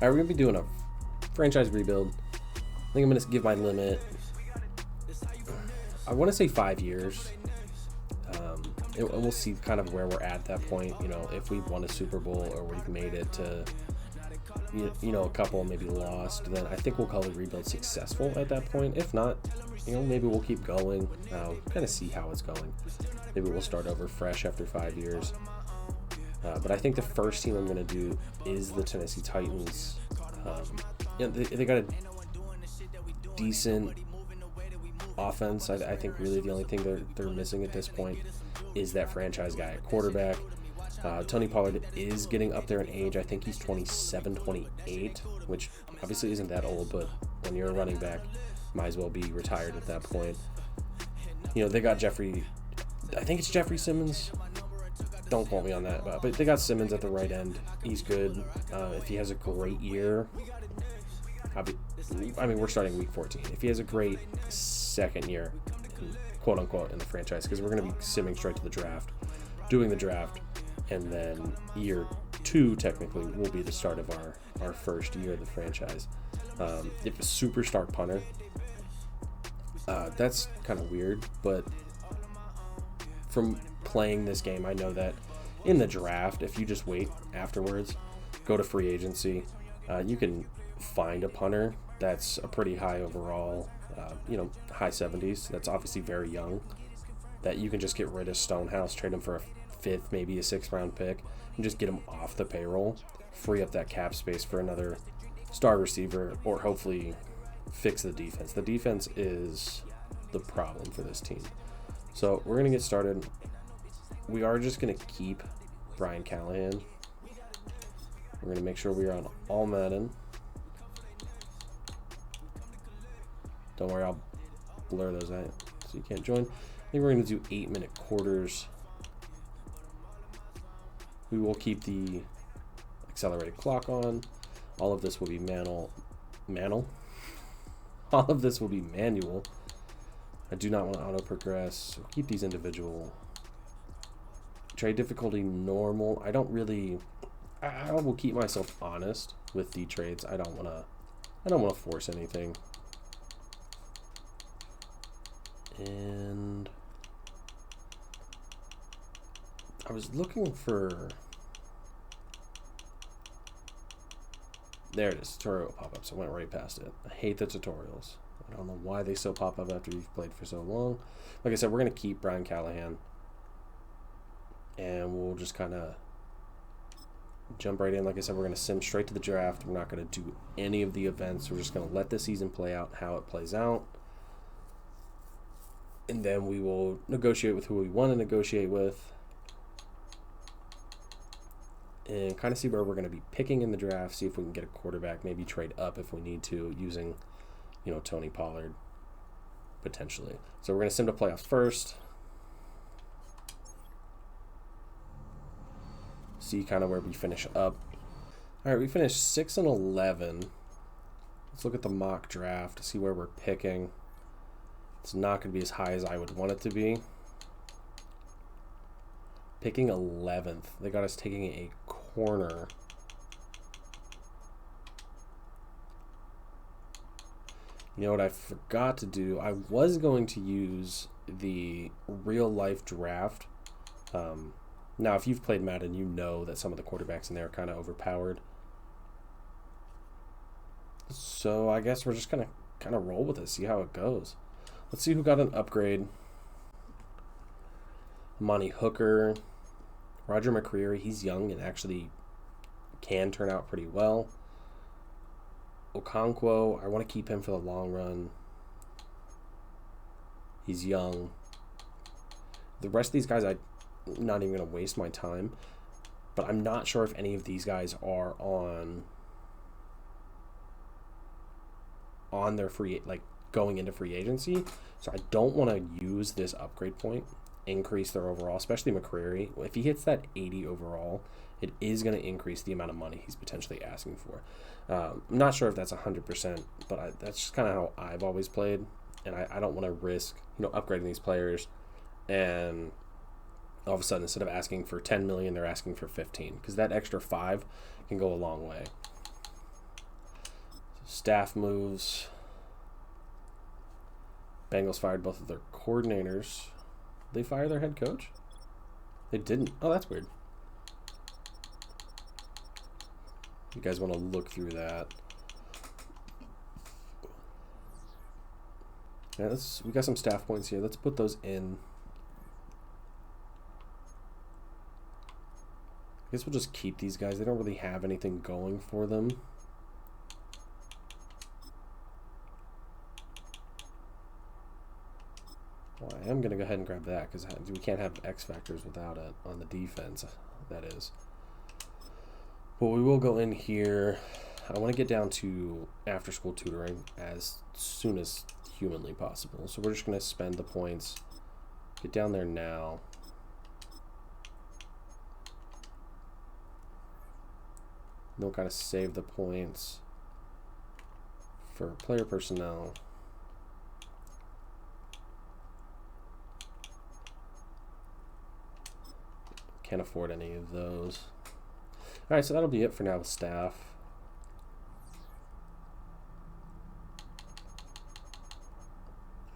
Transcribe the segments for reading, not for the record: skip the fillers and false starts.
All right, we're going to be doing a franchise rebuild. I think I'm going to give my limit. I want to say 5 years. And we'll see kind of where we're at that point. You know, if we've won a Super Bowl or we've made it to, you know, a couple maybe lost, then I think we'll call the rebuild successful at that point. If not, you know, maybe we'll keep going. Kind of see how it's going. Maybe we'll start over fresh after 5 years. But I think the first team I'm going to do is the Tennessee Titans. They got a decent offense. I think really the only thing they're missing at this point is that franchise guy at quarterback. Tony Pollard is getting up there in age. I think he's 27, 28, which obviously isn't that old, but when you're a running back, might as well be retired at that point. You know, they got I think it's Jeffrey Simmons. Don't quote me on that, but they got Simmons at the right end. He's good. If he has a great year, we're starting week 14. If he has a great second year, quote unquote, in the franchise, because we're going to be simming straight to the draft, doing the draft, and then year 2 technically will be the start of our first year of the franchise. If a superstar punter, that's kind of weird, but from playing this game, I know that in the draft, if you just wait afterwards, go to free agency, you can find a punter that's a pretty high overall, high 70s. That's obviously very young. That you can just get rid of Stonehouse, trade him for a 5th, maybe a 6th round pick, and just get him off the payroll, free up that cap space for another star receiver, or hopefully fix the defense. The defense is the problem for this team. So we're going to get started. We are just going to keep Brian Callahan. We're going to make sure we are on all Madden. Don't worry, I'll blur those out so you can't join. I think we're going to do 8-minute quarters. We will keep the accelerated clock on. All of this will be manual. All of this will be manual. I do not want to auto progress, so keep these individual. Trade difficulty normal. I will keep myself honest with the trades. I don't want to force anything. And I was looking for, there it is, tutorial pop-ups. I went right past it. I hate the tutorials. I don't know why they still pop up after you've played for so long. Like I said, we're going to keep Brian Callahan. And we'll just kind of jump right in. Like I said, we're going to sim straight to the draft. We're not going to do any of the events. We're just going to let the season play out, how it plays out. And then we will negotiate with who we want to negotiate with. And kind of see where we're going to be picking in the draft. See if we can get a quarterback. Maybe trade up if we need to using, Tony Pollard potentially. So we're going to sim to playoffs first. See kind of where we finish up. All right, we finished 6-11. Let's look at the mock draft to see where we're picking. It's not going to be as high as I would want it to be. Picking 11th. They got us taking a corner. You know what I forgot to do? I was going to use the real life draft. Now, if you've played Madden, you know that some of the quarterbacks in there are kind of overpowered. So I guess we're just going to kind of roll with it, see how it goes. Let's see who got an upgrade. Monty Hooker. Roger McCreary, he's young and actually can turn out pretty well. Okonkwo, I want to keep him for the long run. He's young. The rest of these guys, I'm not even going to waste my time. But I'm not sure if any of these guys are on their going into free agency. So I don't want to use this upgrade point, increase their overall, especially McCreary. If he hits that 80 overall, it is going to increase the amount of money he's potentially asking for. I'm not sure if that's 100%, but that's just kind of how I've always played. And I don't want to risk, upgrading these players and all of a sudden, instead of asking for 10 million, they're asking for 15, because that extra 5 can go a long way. Staff moves. Bengals fired both of their coordinators. They fire their head coach? They didn't. Oh, that's weird. You guys want to look through that. Yeah, we got some staff points here. Let's put those in. I guess we'll just keep these guys. They don't really have anything going for them. Well, I am going to go ahead and grab that because we can't have X factors without it on the defense, that is. But we will go in here. I want to get down to after-school tutoring as soon as humanly possible. So we're just going to spend the points. Get down there now. Then we'll kind of save the points for player personnel. Can't afford any of those. All right, so that'll be it for now with staff.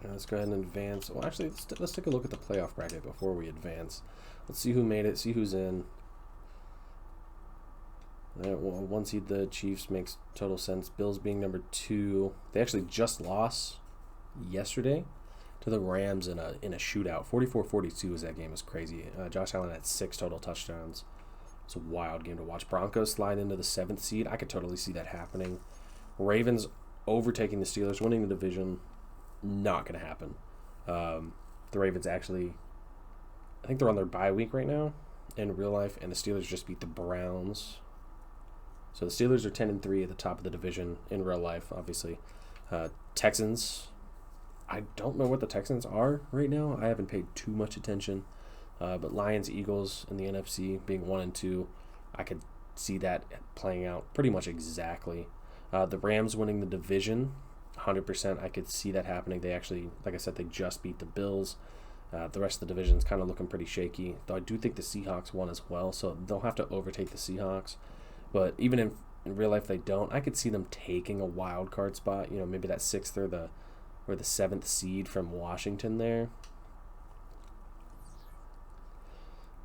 Let's go ahead and advance. Well, actually, let's take a look at the playoff bracket before we advance. Let's see who made it, see who's in. Well, one seed, the Chiefs, makes total sense. Bills being number 2. They actually just lost yesterday to the Rams in a shootout. 44-42 as that game was crazy. Josh Allen had 6 total touchdowns. It's a wild game to watch. Broncos slide into the 7th seed. I could totally see that happening. Ravens overtaking the Steelers, winning the division. Not going to happen. The Ravens actually, I think they're on their bye week right now in real life, and the Steelers just beat the Browns. So the Steelers are 10-3 at the top of the division in real life, obviously. Texans, I don't know what the Texans are right now. I haven't paid too much attention. But Lions, Eagles in the NFC being 1 and 2, I could see that playing out pretty much exactly. The Rams winning the division, 100%. I could see that happening. They actually, like I said, they just beat the Bills. The rest of the division is kind of looking pretty shaky. Though I do think the Seahawks won as well, so they'll have to overtake the Seahawks. But even in real life, they don't. I could see them taking a wild card spot. You know, maybe that 6th or the 7th seed from Washington there.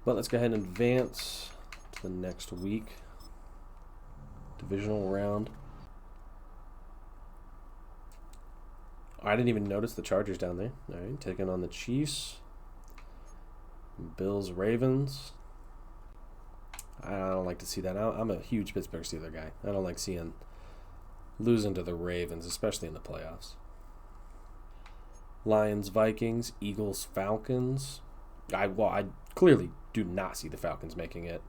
But let's go ahead and advance to the next week. Divisional round. I didn't even notice the Chargers down there. All right, taking on the Chiefs. Bills, Ravens. I don't like to see that. I'm a huge Pittsburgh Steelers guy. I don't like seeing losing to the Ravens, especially in the playoffs. Lions, Vikings, Eagles, Falcons. I clearly do not see the Falcons making it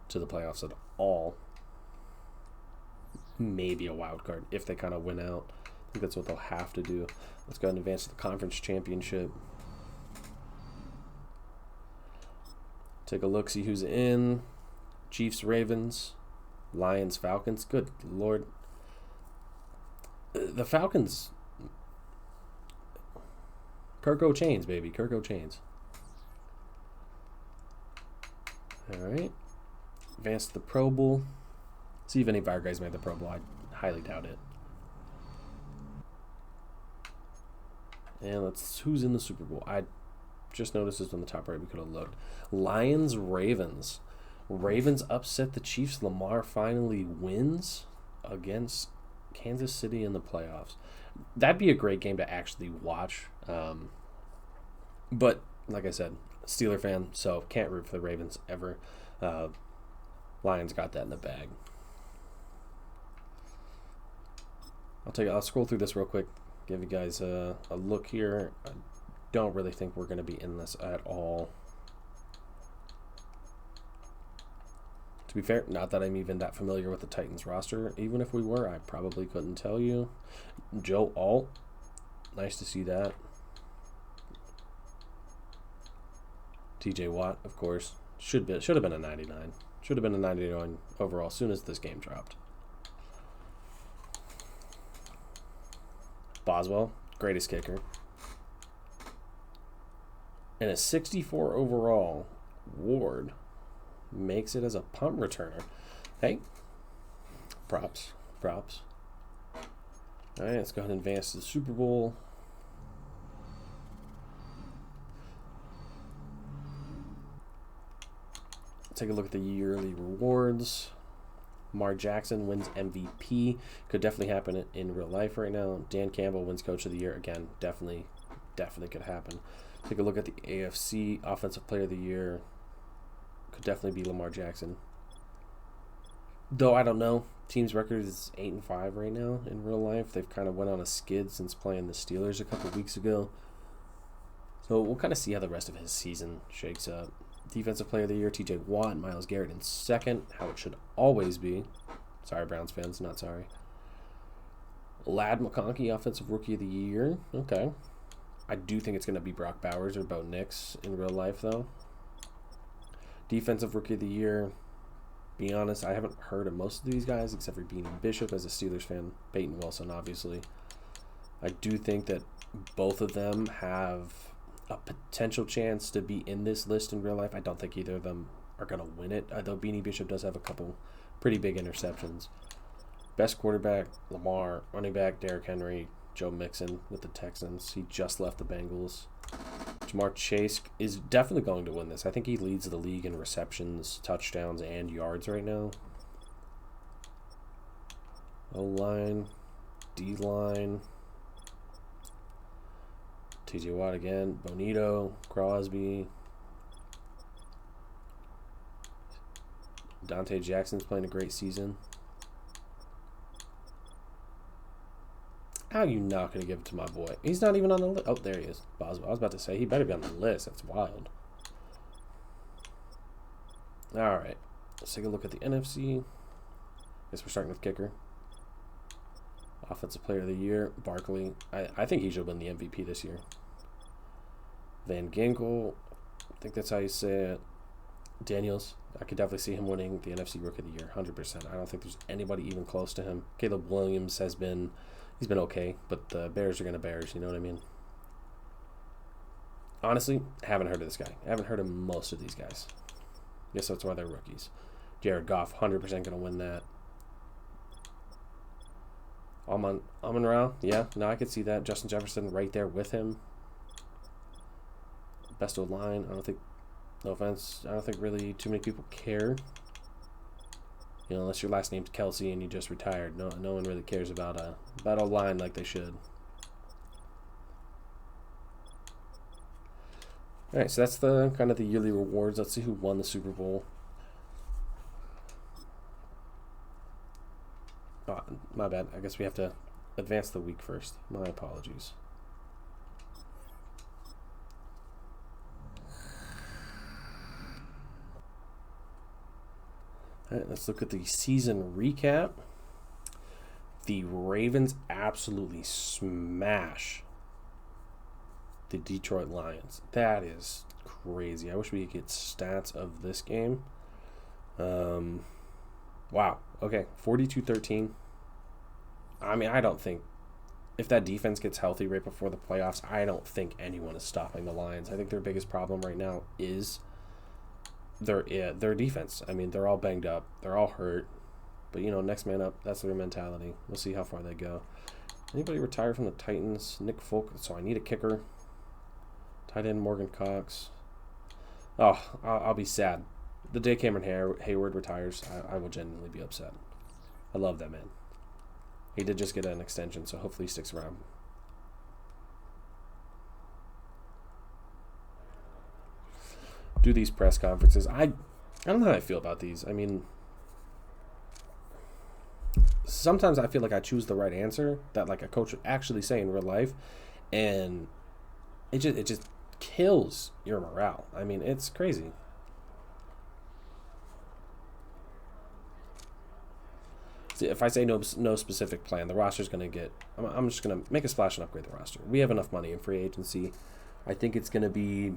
to the playoffs at all. Maybe a wild card if they kind of win out. I think that's what they'll have to do. Let's go ahead and advance to the conference championship. Take a look, see who's in. Chiefs, Ravens, Lions, Falcons. Good Lord. The Falcons. Kirko Chains, baby. Kirko Chains. All right. Advance to the Pro Bowl. See if any of our guys made the Pro Bowl. I highly doubt it. And who's in the Super Bowl? I just noticed this on the top right. We could have looked. Lions, Ravens. Ravens upset the Chiefs. Lamar finally wins against Kansas City in the playoffs. That'd be a great game to actually watch. But like I said, Steeler fan, so can't root for the Ravens ever. Lions got that in the bag. I'll scroll through this real quick, give you guys a look here. I don't really think we're going to be in this at all. To be fair, not that I'm even that familiar with the Titans roster. Even if we were, I probably couldn't tell you. Joe Alt, nice to see that. TJ Watt, of course, should have been a 99. Should have been a 99 overall as soon as this game dropped. Boswell, greatest kicker. And a 64 overall. Ward makes it as a punt returner. Hey, props. All right, let's go ahead and advance to the Super Bowl. Take a look at the yearly rewards. Lamar Jackson wins MVP. Could definitely happen in real life right now. Dan Campbell wins Coach of the Year. Again, definitely could happen. Take a look at the AFC Offensive Player of the Year. Could definitely be Lamar Jackson. Though I don't know. Team's record is 8-5 right now in real life. They've kind of went on a skid since playing the Steelers a couple weeks ago. So we'll kind of see how the rest of his season shakes up. Defensive Player of the Year, T.J. Watt, Myles Garrett in second. How it should always be. Sorry, Browns fans, not sorry. Ladd McConkey, Offensive Rookie of the Year. Okay. I do think it's going to be Brock Bowers or Bo Nix in real life, though. Defensive Rookie of the Year. Be honest, I haven't heard of most of these guys except for Beanie Bishop as a Steelers fan. Peyton Wilson, obviously. I do think that both of them have a potential chance to be in this list in real life. I don't think either of them are going to win it, though Beanie Bishop does have a couple pretty big interceptions. Best quarterback, Lamar. Running back, Derrick Henry. Joe Mixon with the Texans. He just left the Bengals. Jamar Chase is definitely going to win this. I think he leads the league in receptions, touchdowns, and yards right now. O-line, D-line. T.J. Watt again. Bonito, Crosby. Dante Jackson's playing a great season. How are you not going to give it to my boy? He's not even on the list. Oh, there he is. Boswell. I was about to say, he better be on the list. That's wild. All right. Let's take a look at the NFC. Guess we're starting with kicker. Offensive Player of the Year, Barkley. I think he should win the MVP this year. Van Ginkel. I think that's how you say it. Daniels. I could definitely see him winning the NFC Rookie of the Year, 100%. I don't think there's anybody even close to him. Caleb Williams has been... He's been okay, but the Bears are going to Bears, you know what I mean? Honestly, I haven't heard of this guy. I haven't heard of most of these guys. Guess that's why they're rookies. Jared Goff, 100% going to win that. Amon-Ra, yeah, no, I could see that. Justin Jefferson right there with him. Best of line, I don't think, no offense, I don't think really too many people care. You know, unless your last name's Kelsey and you just retired. No one really cares about a line like they should. All right, so that's the kind of the yearly rewards. Let's see who won the Super Bowl. Oh, my bad. I guess we have to advance the week first. My apologies. All right, let's look at the season recap. The Ravens absolutely smash the Detroit Lions. That is crazy. I wish we could get stats of this game. Wow. Okay, 42-13. I mean, I don't think if that defense gets healthy right before the playoffs, I don't think anyone is stopping the Lions. I think their biggest problem right now is their defense. I mean, they're all banged up. They're all hurt. But, you know, next man up, that's their mentality. We'll see how far they go. Anybody retired from the Titans? Nick Folk. So I need a kicker. Tight end Morgan Cox. Oh, I'll be sad. The day Cameron Hayward retires, I will genuinely be upset. I love that man. He did just get an extension, so hopefully he sticks around. Do these press conferences. I don't know how I feel about these. I mean, sometimes I feel like I choose the right answer that like a coach would actually say in real life, and it just kills your morale. I mean, it's crazy. See, if I say no specific plan, the roster's going to get... I'm just going to make a splash and upgrade the roster. We have enough money in free agency. I think it's going to be...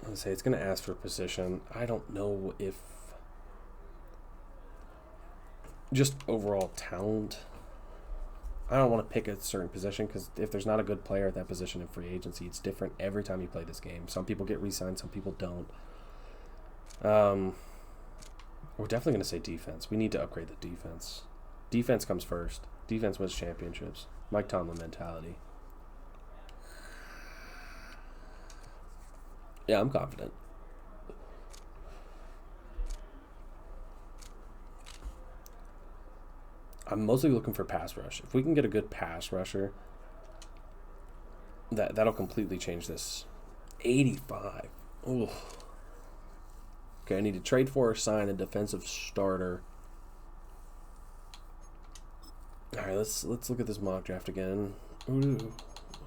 Let's say it's going to ask for a position. I don't know if... Just overall talent. I don't want to pick a certain position because if there's not a good player at that position in free agency, it's different every time you play this game. Some people get re-signed, some people don't. We're definitely going to say defense. We need to upgrade the defense. Defense comes first. Defense wins championships. Mike Tomlin mentality. Yeah, I'm confident. I'm mostly looking for pass rush. If we can get a good pass rusher, that'll completely change this. 85. Ooh. Okay, I need to trade for or sign a defensive starter. All right, let's look at this mock draft again. Who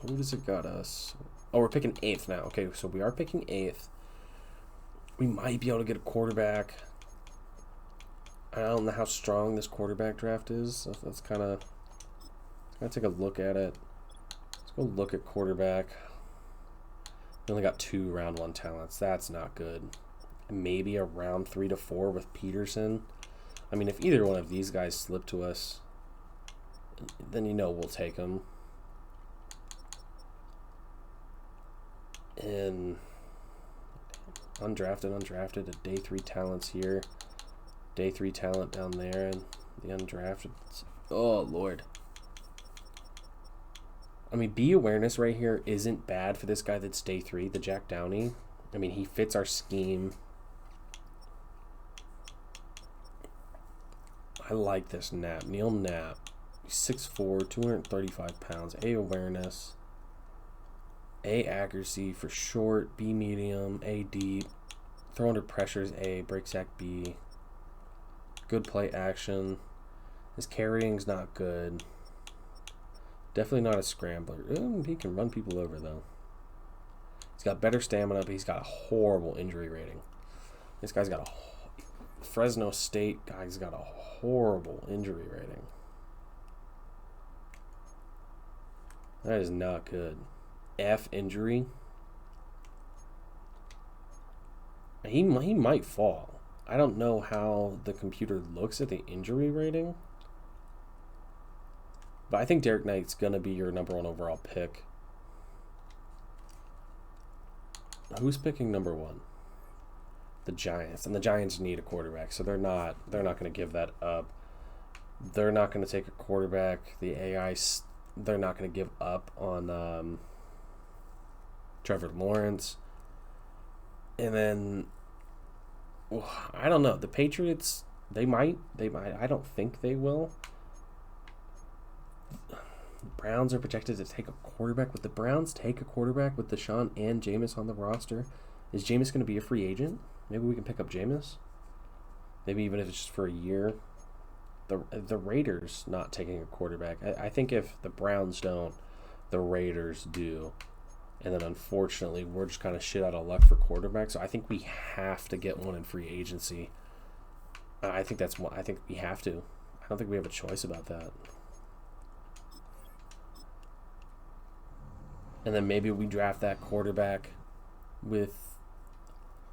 does it got us? Oh, we're picking 8th now. Okay, so we are picking 8th. We might be able to get a quarterback. I don't know how strong this quarterback draft is. Let's kind of take a look at it. Let's go look at quarterback. We only got 2 round 1 talents. That's not good. Maybe a round 3 to 4 with Peterson. I mean, if either one of these guys slip to us, then you know we'll take them. And undrafted, a day 3 talents here. Day 3 talent down there, and the undrafted. Oh, Lord. I mean, B awareness right here isn't bad for this guy that's day 3, the Jack Downey. I mean, he fits our scheme. I like this Knapp. Neil Knapp. 6'4", 235 pounds. A awareness. A accuracy for short. B medium. A deep. Throw under pressure is A. Break sack B. Good play action. His carrying's not good. Definitely not a scrambler. He can run people over, though. He's got better stamina, but he's got a horrible injury rating. This guy's got a Fresno State guy's got a horrible injury rating. That is not good. F injury. He might fall. I don't know how the computer looks at the injury rating. But I think Derek Knight's going to be your #1 overall pick. Who's picking #1? The Giants. And the Giants need a quarterback, so they're not going to give that up. They're not going to take a quarterback. The AI, they're not going to give up on Trevor Lawrence. And then I don't know. The Patriots, they might. I don't think they will. The Browns are projected to take a quarterback. Would the Browns take a quarterback with Deshaun and Jameis on the roster? Is Jameis going to be a free agent? Maybe we can pick up Jameis. Maybe even if it's just for a year. The Raiders not taking a quarterback. I think if the Browns don't, the Raiders do. And then unfortunately, we're just kind of shit out of luck for quarterbacks. So I think we have to get one in free agency. I think that's what I think we have to. I don't think we have a choice about that. And then maybe we draft that quarterback with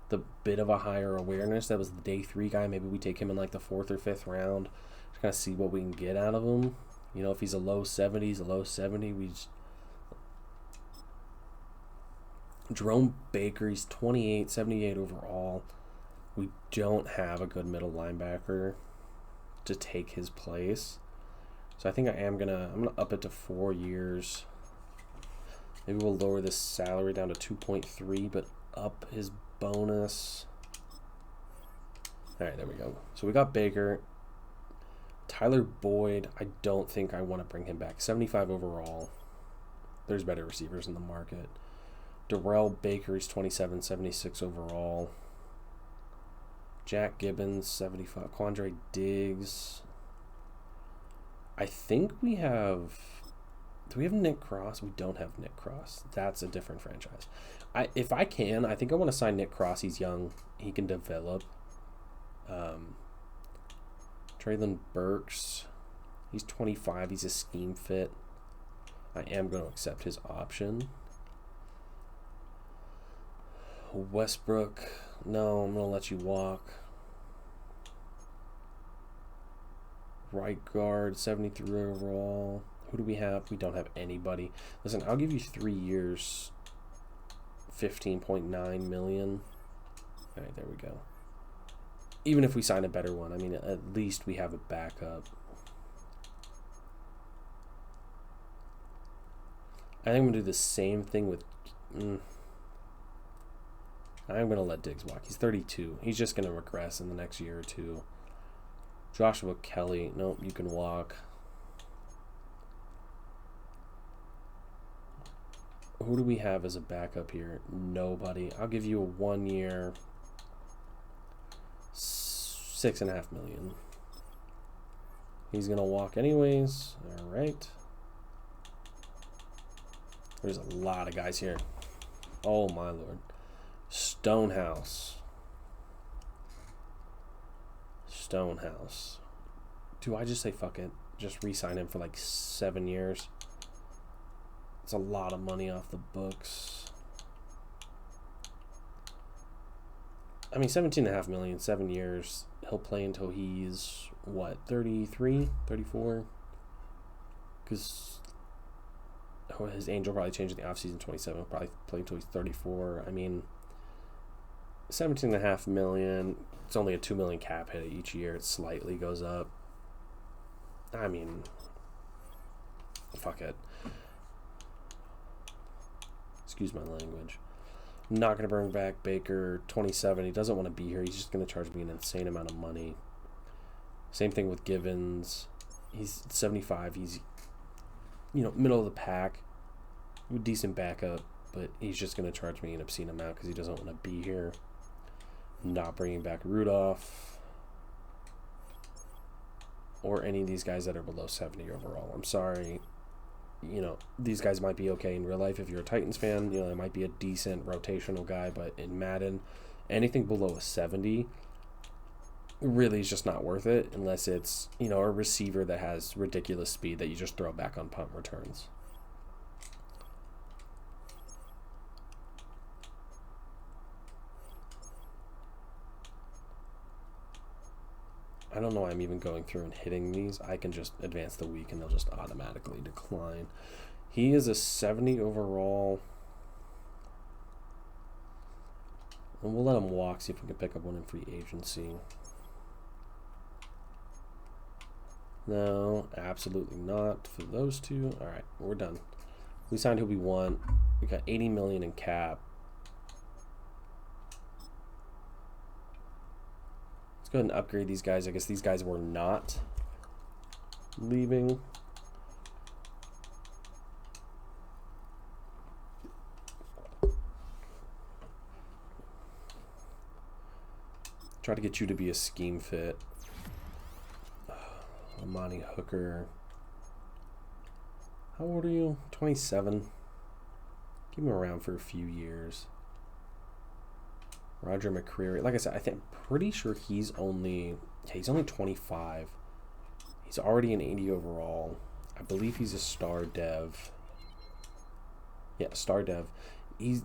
the bit of a higher awareness. That was the day 3 guy. Maybe we take him in like the 4th or 5th round. Just kind of see what we can get out of him. You know, if he's a low 70s, a low 70, we just... Jerome Baker, he's 28, 78 overall. We don't have a good middle linebacker to take his place. So I think I'm gonna up it to 4 years. Maybe we'll lower this salary down to 2.3, but up his bonus. All right, there we go. So we got Baker. Tyler Boyd, I don't think I want to bring him back. 75 overall. There's better receivers in the market. Darrell Baker, he's 27, 76 overall. Jack Gibbons, 75. Quandre Diggs. I think we have... Do we have Nick Cross? We don't have Nick Cross. That's a different franchise. If I can, I think I want to sign Nick Cross. He's young. He can develop. Traylon Burks. He's 25. He's a scheme fit. I am going to accept his option. Westbrook. No, I'm going to let you walk. Right guard, 73 overall. Who do we have? We don't have anybody. Listen, I'll give you 3 years, $15.9 million. All right, there we go. Even if we sign a better one, I mean, at least we have a backup. I think I'm going to do the same thing with... I'm going to let Diggs walk. He's 32. He's just going to regress in the next year or two. Joshua Kelly. Nope, you can walk. Who do we have as a backup here? Nobody. I'll give you a 1 year, $6.5 million. He's going to walk anyways. All right. There's a lot of guys here. Oh, my Lord. Stonehouse. Stonehouse. Do I just say fuck it? Just re-sign him for like 7 years? It's a lot of money off the books. I mean, $17.5 million, 7 years. He'll play until he's, what, 33, 34? Because his age will probably change in the offseason, 27. He'll probably play until he's 34. I mean, $17.5 million. It's only a $2 million cap hit each year. It slightly goes up. I mean, fuck it. Excuse my language. I'm not going to bring back Baker, 27. He doesn't want to be here. He's just going to charge me an insane amount of money. Same thing with Givens. He's 75. He's, middle of the pack. Decent backup, but he's just going to charge me an obscene amount because he doesn't want to be here. Not bringing back Rudolph or any of these guys that are below 70 overall. I'm sorry. These guys might be okay in real life if you're a Titans fan. It might be a decent rotational guy, but in Madden, anything below a 70 really is just not worth it unless it's, a receiver that has ridiculous speed that you just throw back on punt returns. I don't know why I'm even going through and hitting these. I can just advance the week and they'll just automatically decline. He is a 70 overall. And we'll let him walk, see if we can pick up one in free agency. No, absolutely not for those two. All right, we're done. We signed who we want. We got $80 million in cap. Go ahead and upgrade these guys. I guess these guys were not leaving. Try to get you to be a scheme fit. Amani Hooker. How old are you? 27. Keep him around for a few years. Roger McCreary. Like I said, pretty sure he's only 25. He's already an 80 overall. I believe he's a star dev. Yeah, star dev. He's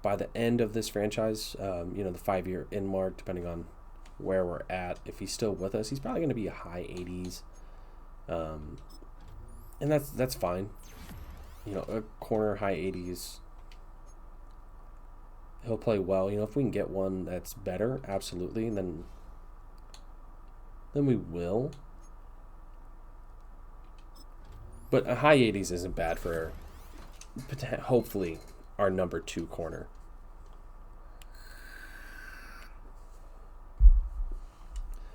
by the end of this franchise, the 5-year in mark, depending on where we're at. If he's still with us, he's probably going to be a high 80s, and that's fine. A corner high 80s. He'll play well. If we can get one that's better, absolutely, then we will. But a high 80s isn't bad for, hopefully, our number 2 corner.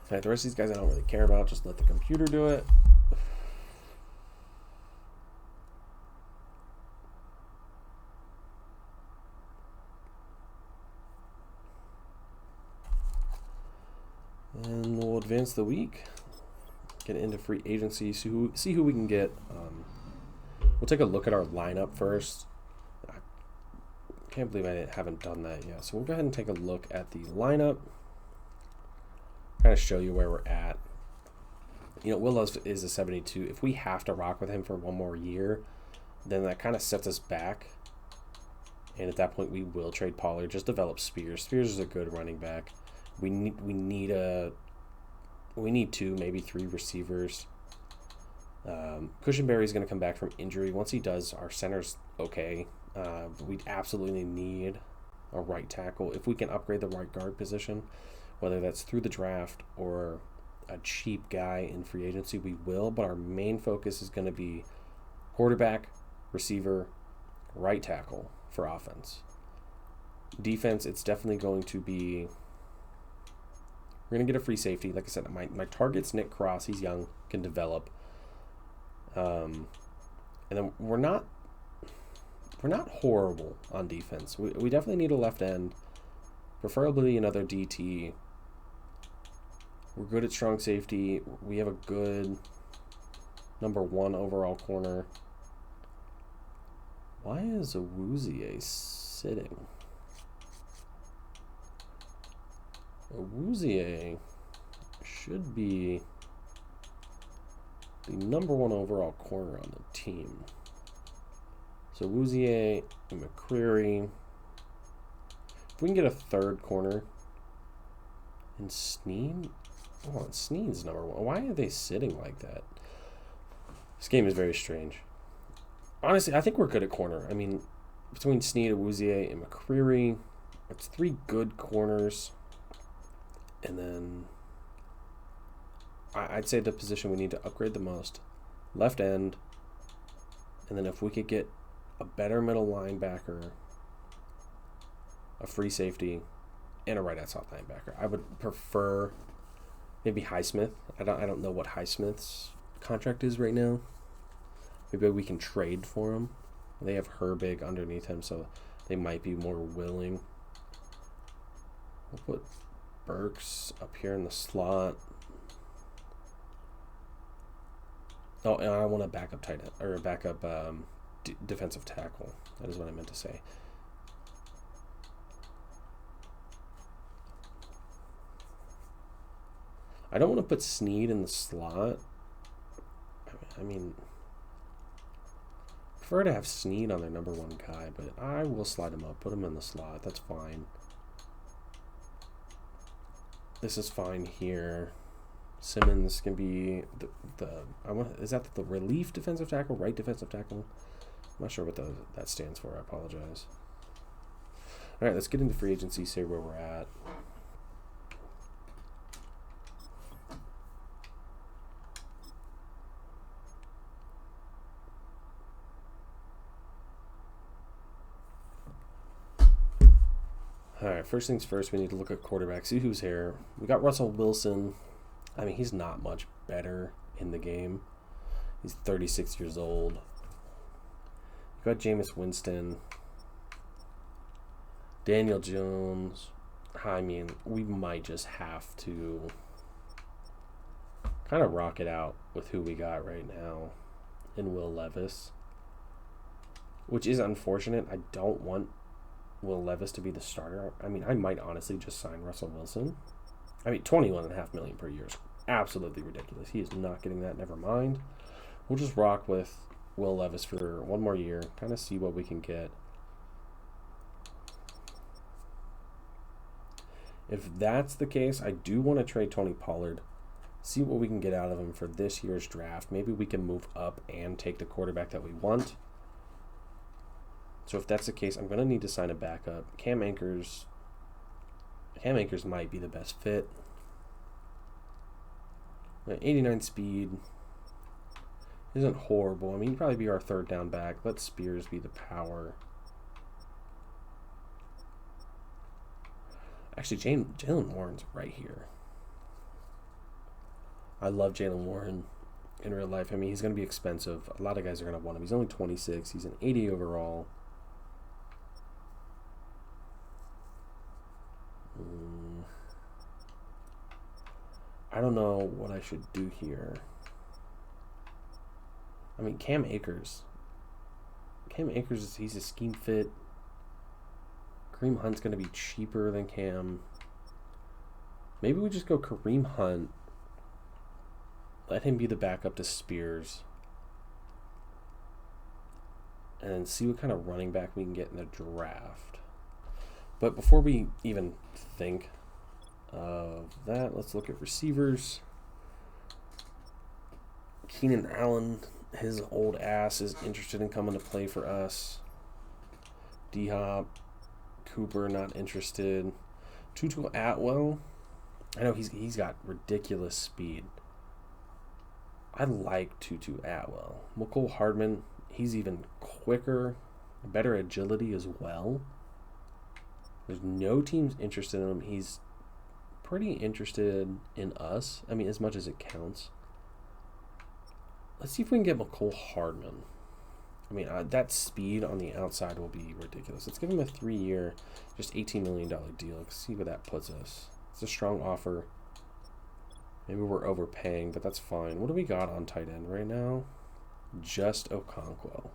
All right, the rest of these guys I don't really care about. Just let the computer do it. And we'll advance the week, get into free agency, see who we can get. We'll take a look at our lineup first. I can't believe I haven't done that yet. So we'll go ahead and take a look at the lineup, kind of show you where we're at. Willows is a 72. If we have to rock with him for one more year, then that kind of sets us back. And at that point, we will trade Pollard. Just develop Spears. Spears is a good running back. We need 2, maybe 3 receivers. Cushenberry is going to come back from injury. Once he does, our center's okay. But we absolutely need a right tackle. If we can upgrade the right guard position, whether that's through the draft or a cheap guy in free agency, we will. But our main focus is going to be quarterback, receiver, right tackle for offense. Defense, it's definitely going to be... We're going to get a free safety. Like I said, my target's Nick Cross. He's young, can develop. And then we're not horrible on defense. We definitely need a left end, preferably another DT. We're good at strong safety. We have a good #1 overall corner. Why is Awuzie sitting? Awuzie should be the #1 overall corner on the team. So Awuzie and McCreary. If we can get a third corner and Sneed. Oh, Sneed's #1. Why are they sitting like that? This game is very strange. Honestly, I think we're good at corner. I mean, between Sneed, Awuzie, and McCreary, it's 3 good corners. And then I'd say the position we need to upgrade the most, left end. And then if we could get a better middle linebacker, a free safety, and a right outside linebacker, I would prefer maybe Highsmith. I don't know what Highsmith's contract is right now. Maybe we can trade for him. They have Herbig underneath him, so they might be more willing. We'll put Burks up here in the slot. Oh, and I want a backup tight end, or a backup defensive tackle. That is what I meant to say. I don't want to put Sneed in the slot. I mean, prefer to have Sneed on their #1 guy, but I will slide him up, put him in the slot. That's fine. This is fine here. Simmons can be is that the relief defensive tackle, right defensive tackle? I'm not sure what that stands for. I apologize. All right, let's get into free agency, see where we're at. All right, first things first, we need to look at quarterback, see who's here. We got Russell Wilson. I mean, he's not much better in the game. He's 36 years old. You got Jameis Winston, Daniel Jones. I mean, we might just have to kind of rock it out with who we got right now in Will Levis, which is unfortunate. I don't want Will Levis to be the starter. I mean, I might honestly just sign Russell Wilson. I mean, $21.5 million per year is absolutely ridiculous. He is not getting that. Never mind. We'll just rock with Will Levis for 1 more year. Kind of see what we can get. If that's the case, I do want to trade Tony Pollard. See what we can get out of him for this year's draft. Maybe we can move up and take the quarterback that we want. So if that's the case, I'm going to need to sign a backup. Cam Akers might be the best fit. 89 speed isn't horrible. I mean, he'd probably be our 3rd down back. Let Spears be the power. Actually, Jalen Warren's right here. I love Jalen Warren in real life. I mean, he's going to be expensive. A lot of guys are going to want him. He's only 26. He's an 80 overall. I don't know what I should do here. I mean, Cam Akers, he's a scheme fit. Kareem Hunt's going to be cheaper than Cam. Maybe we just go Kareem Hunt. Let him be the backup to Spears. And see what kind of running back we can get in the draft. But before we even think of that, let's look at receivers. Keenan Allen, his old ass is interested in coming to play for us. D-Hop, Cooper, not interested. Tutu Atwell, I know he's got ridiculous speed. I like Tutu Atwell. McCole Hardman, he's even quicker, better agility as well. There's no teams interested in him. He's pretty interested in us. I mean, as much as it counts. Let's see if we can get McCole Hardman. I mean, that speed on the outside will be ridiculous. Let's give him a 3-year, just $18 million deal. Let's see where that puts us. It's a strong offer. Maybe we're overpaying, but that's fine. What do we got on tight end right now? Just Okonkwo.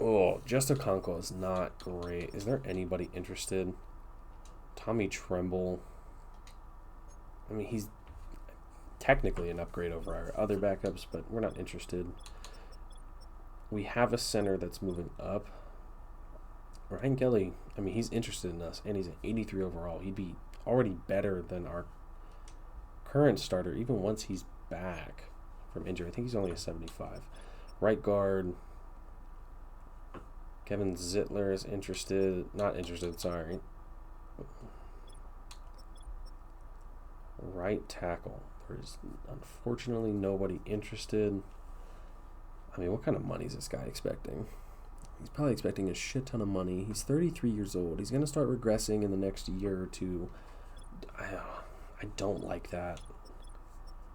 Oh, Just Okonkwo is not great. Is there anybody interested? Tommy Tremble. I mean, he's technically an upgrade over our other backups, but we're not interested. We have a center that's moving up. Ryan Kelly, I mean, he's interested in us, and he's an 83 overall. He'd be already better than our current starter, even once he's back from injury. I think he's only a 75. Right guard, Kevin Zittler is not interested, sorry. Right tackle, there's unfortunately nobody interested. I mean, what kind of money is this guy expecting? He's probably expecting a shit ton of money. He's 33 years old. He's going to start regressing in the next year or two. I don't like that.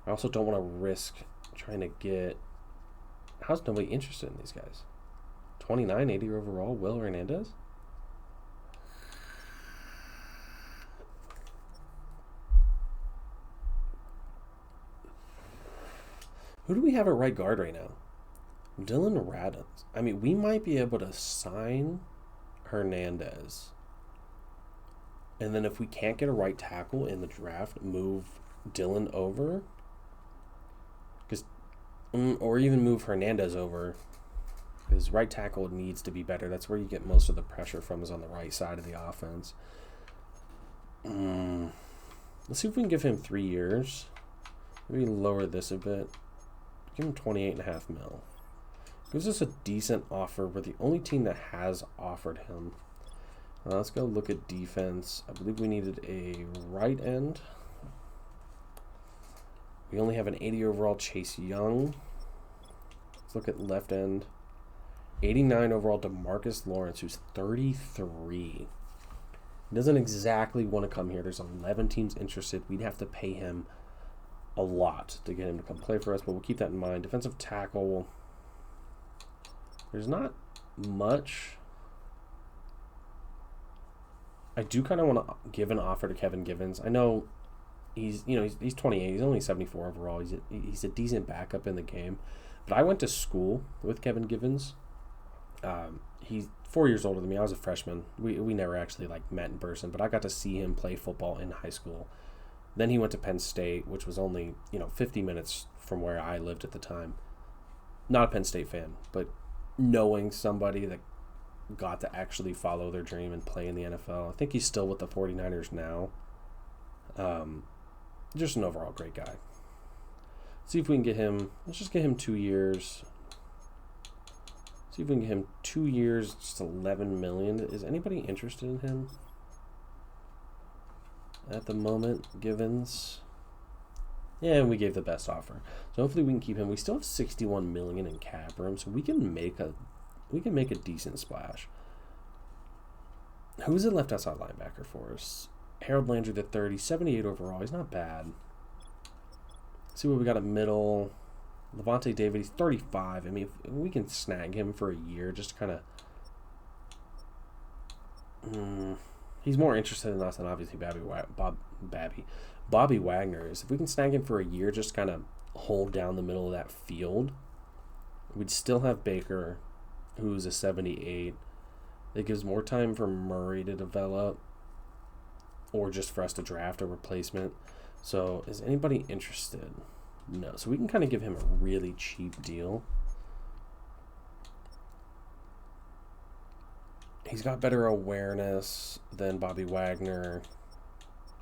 I also don't want to risk trying to get... How's nobody interested in these guys? 29, 80 overall, Will Hernandez? Who do we have at right guard right now? Dylan Radins. I mean, we might be able to sign Hernandez. And then if we can't get a right tackle in the draft, move Dylan over. Or even move Hernandez over. Because right tackle needs to be better. That's where you get most of the pressure from, is on the right side of the offense. Let's see if we can give him 3 years. Maybe lower this a bit. Give him 28.5 mil. Gives us a decent offer. We're the only team that has offered him. Let's go look at defense. I believe we needed a right end. We only have an 80 overall Chase Young. Let's look at left end. 89 overall DeMarcus Lawrence, who's 33. He doesn't exactly want to come here. There's 11 teams interested. We'd have to pay him a lot to get him to come play for us, but we'll keep that in mind. Defensive tackle. There's not much. I do kind of want to give an offer to Kevin Givens. I know he's 28. He's only 74 overall. He's a decent backup in the game. But I went to school with Kevin Givens. He's 4 years older than me. I was a freshman. We never actually met in person, but I got to see him play football in high school. Then he went to Penn State, which was only 50 minutes from where I lived at the time. Not a Penn State fan, but knowing somebody that got to actually follow their dream and play in the NFL. I think he's still with the 49ers now. Just an overall great guy. See if we can get him. Let's just get him 2 years. See if we can get him 2 years, just $11 million. Is anybody interested in him at the moment? Givens. Yeah, we gave the best offer. So hopefully we can keep him. We still have $61 million in cap room, so we can make a decent splash. Who's the left outside linebacker for us? Harold Landry, the 30, 78 overall. He's not bad. Let's see what we got at middle. Levante David, he's 35. I mean, if we can snag him for a year, just kind of... he's more interested in us than obviously Bobby Wagner is. If we can snag him for a year, just kind of hold down the middle of that field, we'd still have Baker, who's a 78. It gives more time for Murray to develop, or just for us to draft a replacement. So is anybody interested? No. So we can kind of give him a really cheap deal. He's got better awareness than Bobby Wagner,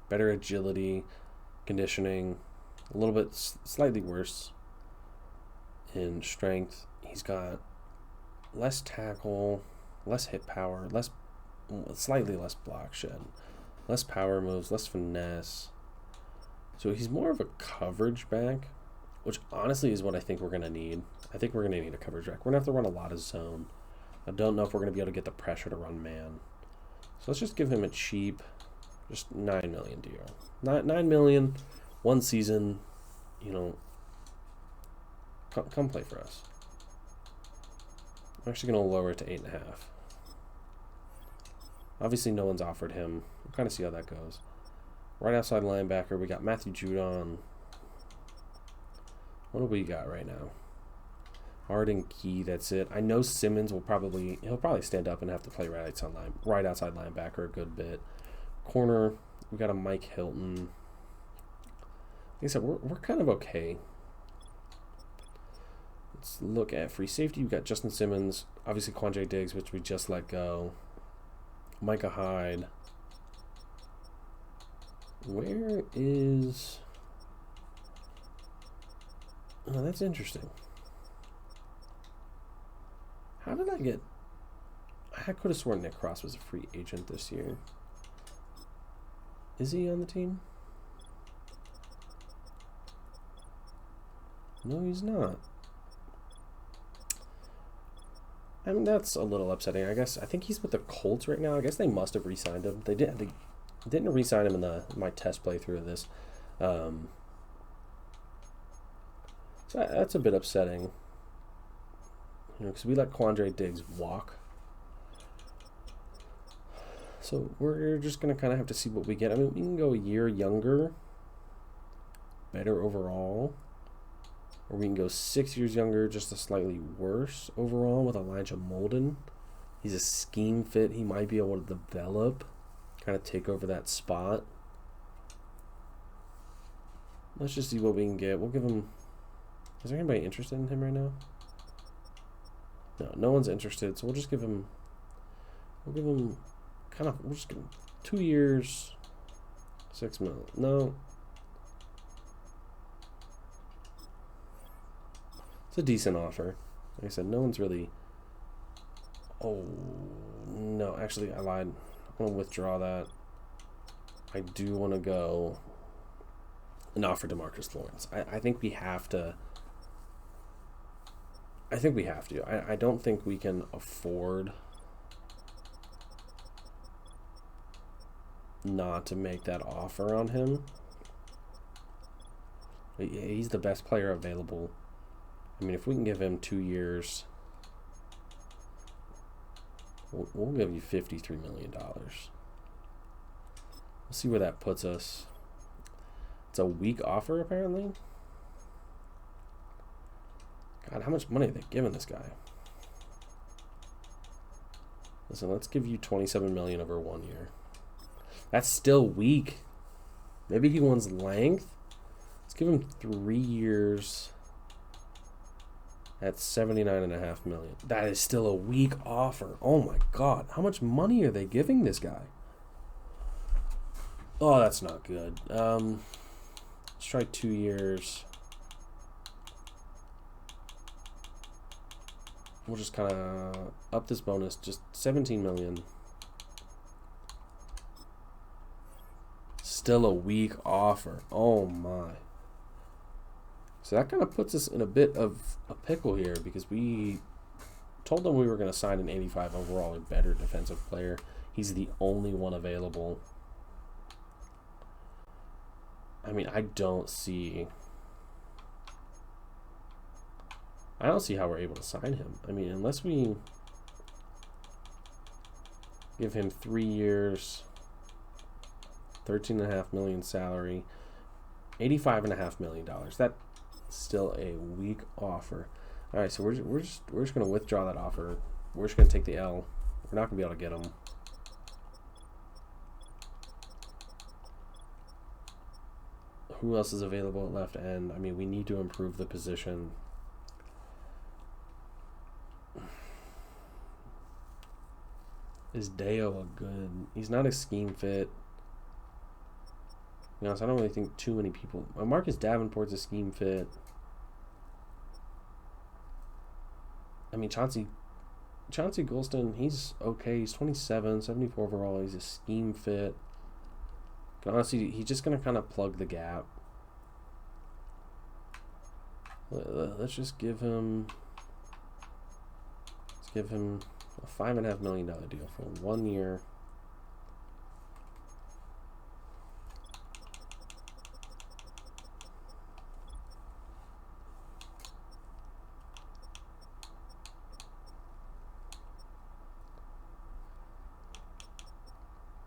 better agility, conditioning, a little bit slightly worse in strength. He's got less tackle, less hit power, slightly less block shed, less power moves, less finesse. So he's more of a coverage back, which honestly is what I think we're going to need. I think we're going to need a coverage back. We're going to have to run a lot of zone. I don't know if we're going to be able to get the pressure to run man. So let's just give him a cheap, just $9 million deal. $9 million, 1 season, you know, come play for us. I'm actually going to lower it to 8.5. Obviously, no one's offered him. We'll kind of see how that goes. Right outside linebacker, we got Matthew Judon. What do we got right now? Harden, Key, that's it. I know Simmons he'll probably stand up and have to play right outside linebacker a good bit. Corner, we got a Mike Hilton. Like I said, we're kind of okay. Let's look at free safety. We've got Justin Simmons, obviously Quandre Diggs, which we just let go. Micah Hyde. Where is... Oh, that's interesting. How did I get... I could have sworn Nick Cross was a free agent this year. Is he on the team? No, he's not. I mean, that's a little upsetting. I think he's with the Colts right now. I guess they must have re-signed him. They didn't re-sign him in my test playthrough of this. So that's a bit upsetting. You know, because we let Quandre Diggs walk. So we're just going to kind of have to see what we get. I mean, we can go a year younger, better overall. Or we can go 6 years younger, just a slightly worse overall with Elijah Molden. He's a scheme fit. He might be able to develop, kind of take over that spot. Let's just see what we can get. We'll give him... Is there anybody interested in him right now? No one's interested, so we'll just give him... We'll just give him 2 years, $6 million. No. It's a decent offer. Like I said, no one's really... Oh, no. Actually, I lied. I'm going to withdraw that. I do want to go and offer DeMarcus Lawrence. I think we have to... I don't think we can afford not to make that offer on him. He's the best player available. I mean, if we can give him 2 years, we'll give you $53 million. We'll see where that puts us. It's a weak offer, apparently. God, how much money are they giving this guy? Listen, let's give you $27 million over 1 year. That's still weak. Maybe he wants length. Let's give him 3 years. At $79.5 million. That is still a weak offer. Oh my God. How much money are they giving this guy? Oh, that's not good. Let's try 2 years. We'll just kind of up this bonus. Just $17 million. Still a weak offer. Oh my. So that kind of puts us in a bit of a pickle here because we told them we were going to sign an 85 overall, a better defensive player. He's the only one available. I mean, I don't see how we're able to sign him. I mean, unless we give him 3 years, $13.5 million salary, $85.5 million. That's still a weak offer. All right, so we're just going to withdraw that offer. We're just going to take the L. We're not going to be able to get him. Who else is available at left end? I mean, we need to improve the position. Is Deo a good... He's not a scheme fit. You know, so I don't really think too many people... Marcus Davenport's a scheme fit. I mean, Chauncey Golston, he's okay. He's 27, 74 overall. He's a scheme fit. Honestly, he's just going to kind of plug the gap. Let's just give him. Let's give him a $5.5 million deal for 1 year.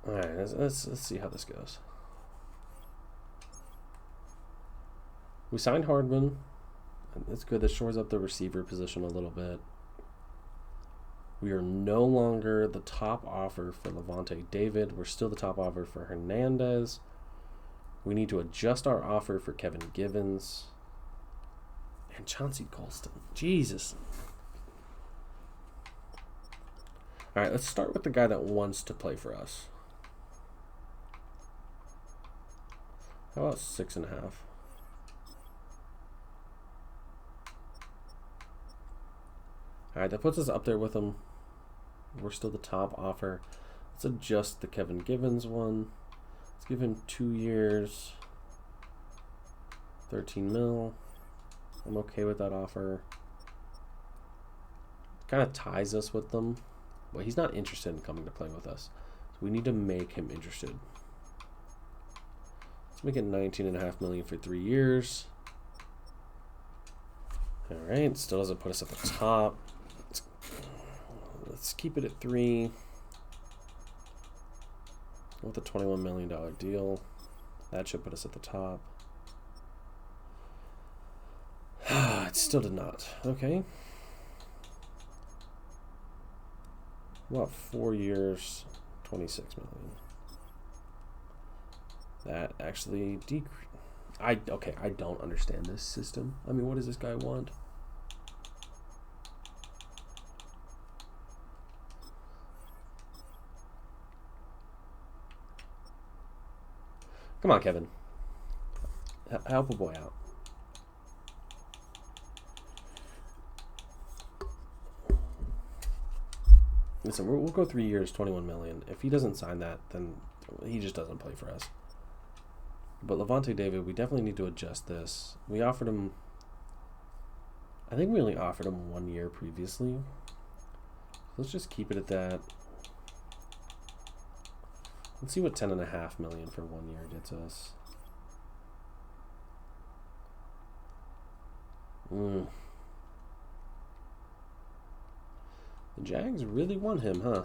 All right, let's see how this goes. We signed Hardman. It's good. That shores up the receiver position a little bit. We are no longer the top offer for Levante David. We're still the top offer for Hernandez. We need to adjust our offer for Kevin Givens. And Chauncey Golston. Jesus. All right, let's start with the guy that wants to play for us. How about 6.5? All right, that puts us up there with him. We're still the top offer. Let's adjust the Kevin Givens one. Let's give him 2 years, 13 mil. I'm okay with that offer. Kind of ties us with them, but he's not interested in coming to play with us. So we need to make him interested. Let's make it $19.5 million for 3 years. All right, still doesn't put us at the top. Let's keep it at 3 with a $21 million deal. That should put us at the top. It still did not. Okay. About 4 years, $26 million. That actually decreased. Okay, I don't understand this system. I mean, what does this guy want? Come on, Kevin. Help a boy out. Listen, we'll go 3 years, $21 million. If he doesn't sign that, then he just doesn't play for us. But Levante David, we definitely need to adjust this. We offered him, I think we only offered him 1 year previously. Let's just keep it at that. Let's see what $10.5 million for 1 year gets us. The Jags really want him, huh?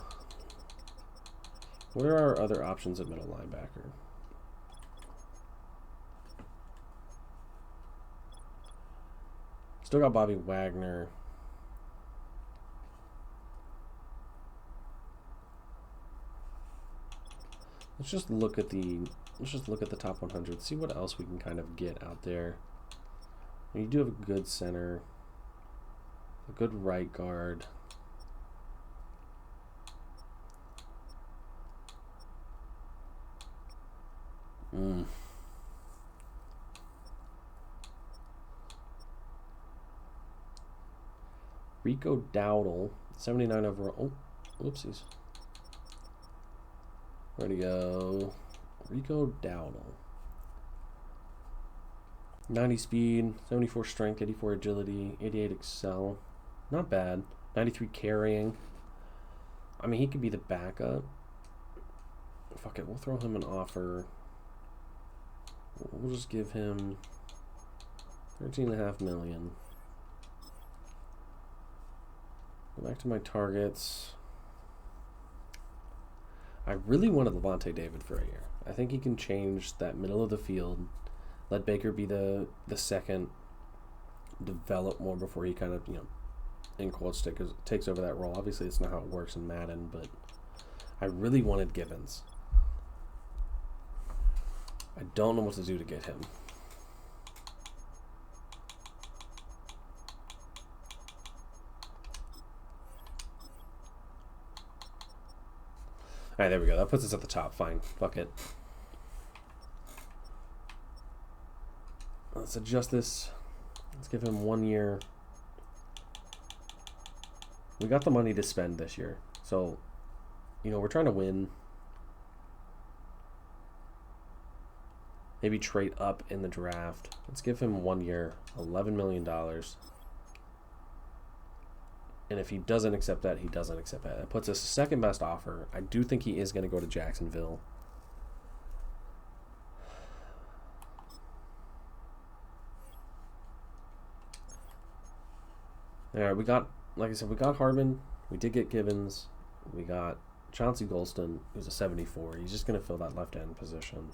Where are our other options at middle linebacker? Still got Bobby Wagner. Let's just look at the top 100. See what else we can kind of get out there. You do have a good center, a good right guard. Rico Dowdle, 79 overall. Oh, whoopsies. Where'd he go? Rico Dowdle. 90 speed, 74 strength, 84 agility, 88 excel. Not bad. 93 carrying. I mean, he could be the backup. Fuck it, we'll throw him an offer. We'll just give him $13.5 million. Go back to my targets. I really wanted Levante David for a year. I think he can change that middle of the field. Let Baker be the second. Develop more before he kind of, in quotes, takes over that role. Obviously, it's not how it works in Madden, but I really wanted Givens. I don't know what to do to get him. All right, there we go. That puts us at the top. Fine. Fuck it. Let's adjust this. Let's give him 1 year. We got the money to spend this year. So, we're trying to win. Maybe trade up in the draft. Let's give him 1 year, $11 million. And if he doesn't accept that, he doesn't accept that. That puts us second best offer. I do think he is going to go to Jacksonville. All right, we got, like I said, we got Hardman. We did get Gibbons. We got Chauncey Golston, who's a 74. He's just going to fill that left end position.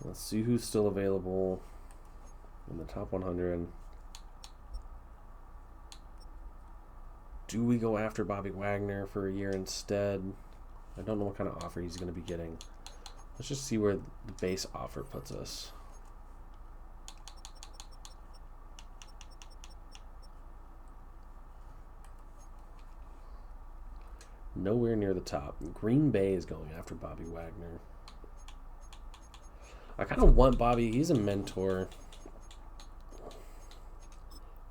Let's see who's still available in the top 100. Do we go after Bobby Wagner for a year instead? I don't know what kind of offer he's going to be getting. Let's just see where the base offer puts us. Nowhere near the top. Green Bay is going after Bobby Wagner. I kind of want Bobby. He's a mentor.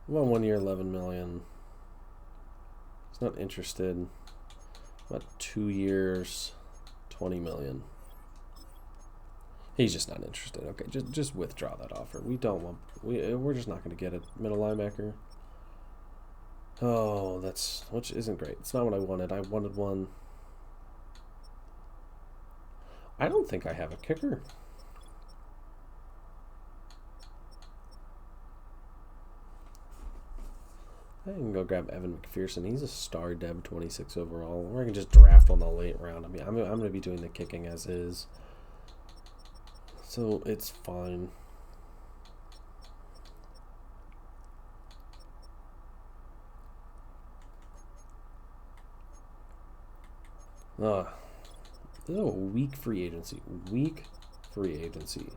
I want 1 year, $11 million. He's not interested. About 2 years, $20 million. He's just not interested. Okay, just withdraw that offer. We don't want. We're just not going to get a middle linebacker. Oh, which isn't great. It's not what I wanted. I wanted one. I don't think I have a kicker. I can go grab Evan McPherson. He's a star dev, 26 overall. Or I can just draft on the late round. I mean, I'm going to be doing the kicking as is. So it's fine. This is a weak free agency. Weak free agency.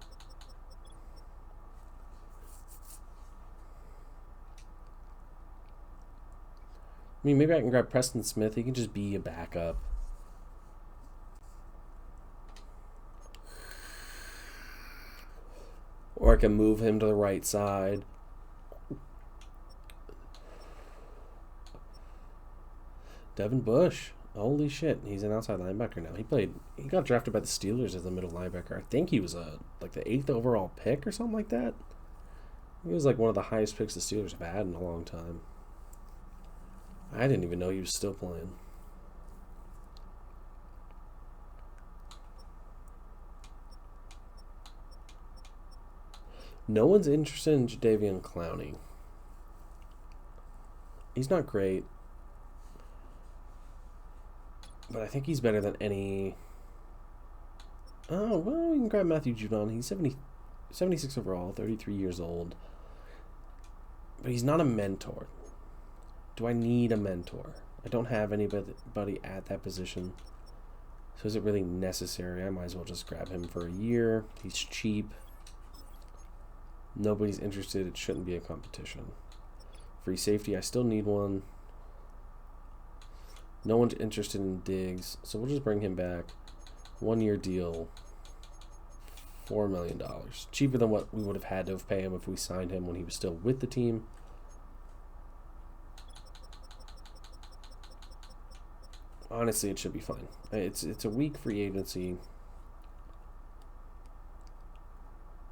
I mean, maybe I can grab Preston Smith. He can just be a backup. Or I can move him to the right side. Devin Bush. Holy shit, he's an outside linebacker now. He got drafted by the Steelers as a middle linebacker. I think he was like the 8th overall pick or something like that. He was like one of the highest picks the Steelers have had in a long time. I didn't even know he was still playing. No one's interested in Jadeveon Clowney. He's not great. But I think he's better than any... Oh, well, we can grab Matthew Judon. He's 76 overall, 33 years old. But he's not a mentor. Do I need a mentor? I don't have anybody at that position. So is it really necessary? I might as well just grab him for a year. He's cheap. Nobody's interested. It shouldn't be a competition. Free safety, I still need one. No one's interested in Diggs, so we'll just bring him back. 1 year deal, $4 million. Cheaper than what we would have had to have paid him if we signed him when he was still with the team. Honestly, it should be fine. It's a weak free agency.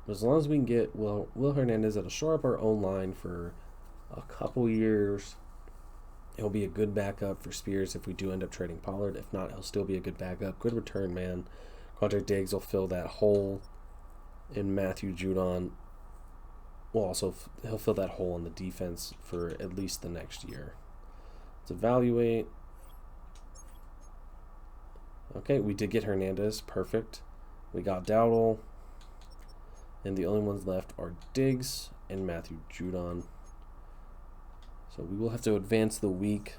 As long as we can get Will Hernandez, that'll shore up our own line for a couple years. He'll be a good backup for Spears if we do end up trading Pollard. If not, he'll still be a good backup. Good return, man. Quandre Diggs will fill that hole in Matthew Judon. Well, also, he'll fill that hole in the defense for at least the next year. Let's evaluate. Okay, we did get Hernandez. Perfect. We got Dowdle. And the only ones left are Diggs and Matthew Judon. So we will have to advance the week.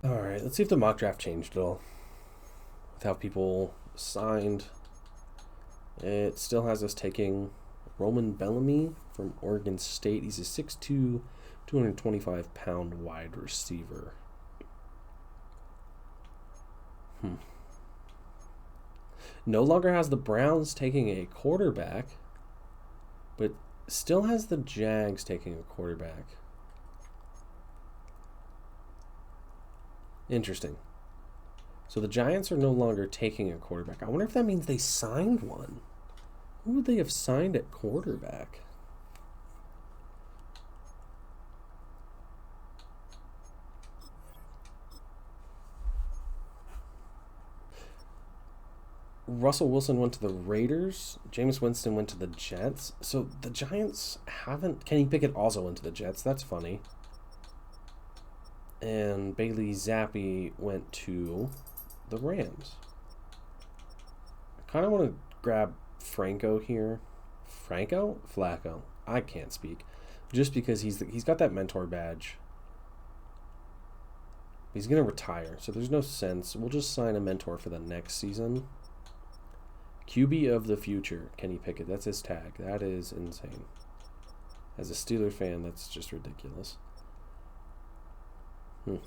All right, let's see if the mock draft changed at all. With how people signed. It still has us taking Roman Bellamy from Oregon State. He's a 6'2", 225-pound wide receiver. No longer has the Browns taking a quarterback, but still has the Jags taking a quarterback. Interesting. So the Giants are no longer taking a quarterback. I wonder if that means they signed one. Who would they have signed at quarterback? Russell Wilson went to the Raiders. Jameis Winston went to the Jets. So the Giants haven't... Kenny Pickett also went to the Jets. That's funny. And Bailey Zappi went to the Rams. I kind of want to grab Franco here. Flacco. I can't speak. Just because he's got that mentor badge. He's going to retire, so there's no sense. We'll just sign a mentor for the next season. QB of the future, Kenny Pickett. That's his tag. That is insane. As a Steelers fan, that's just ridiculous. See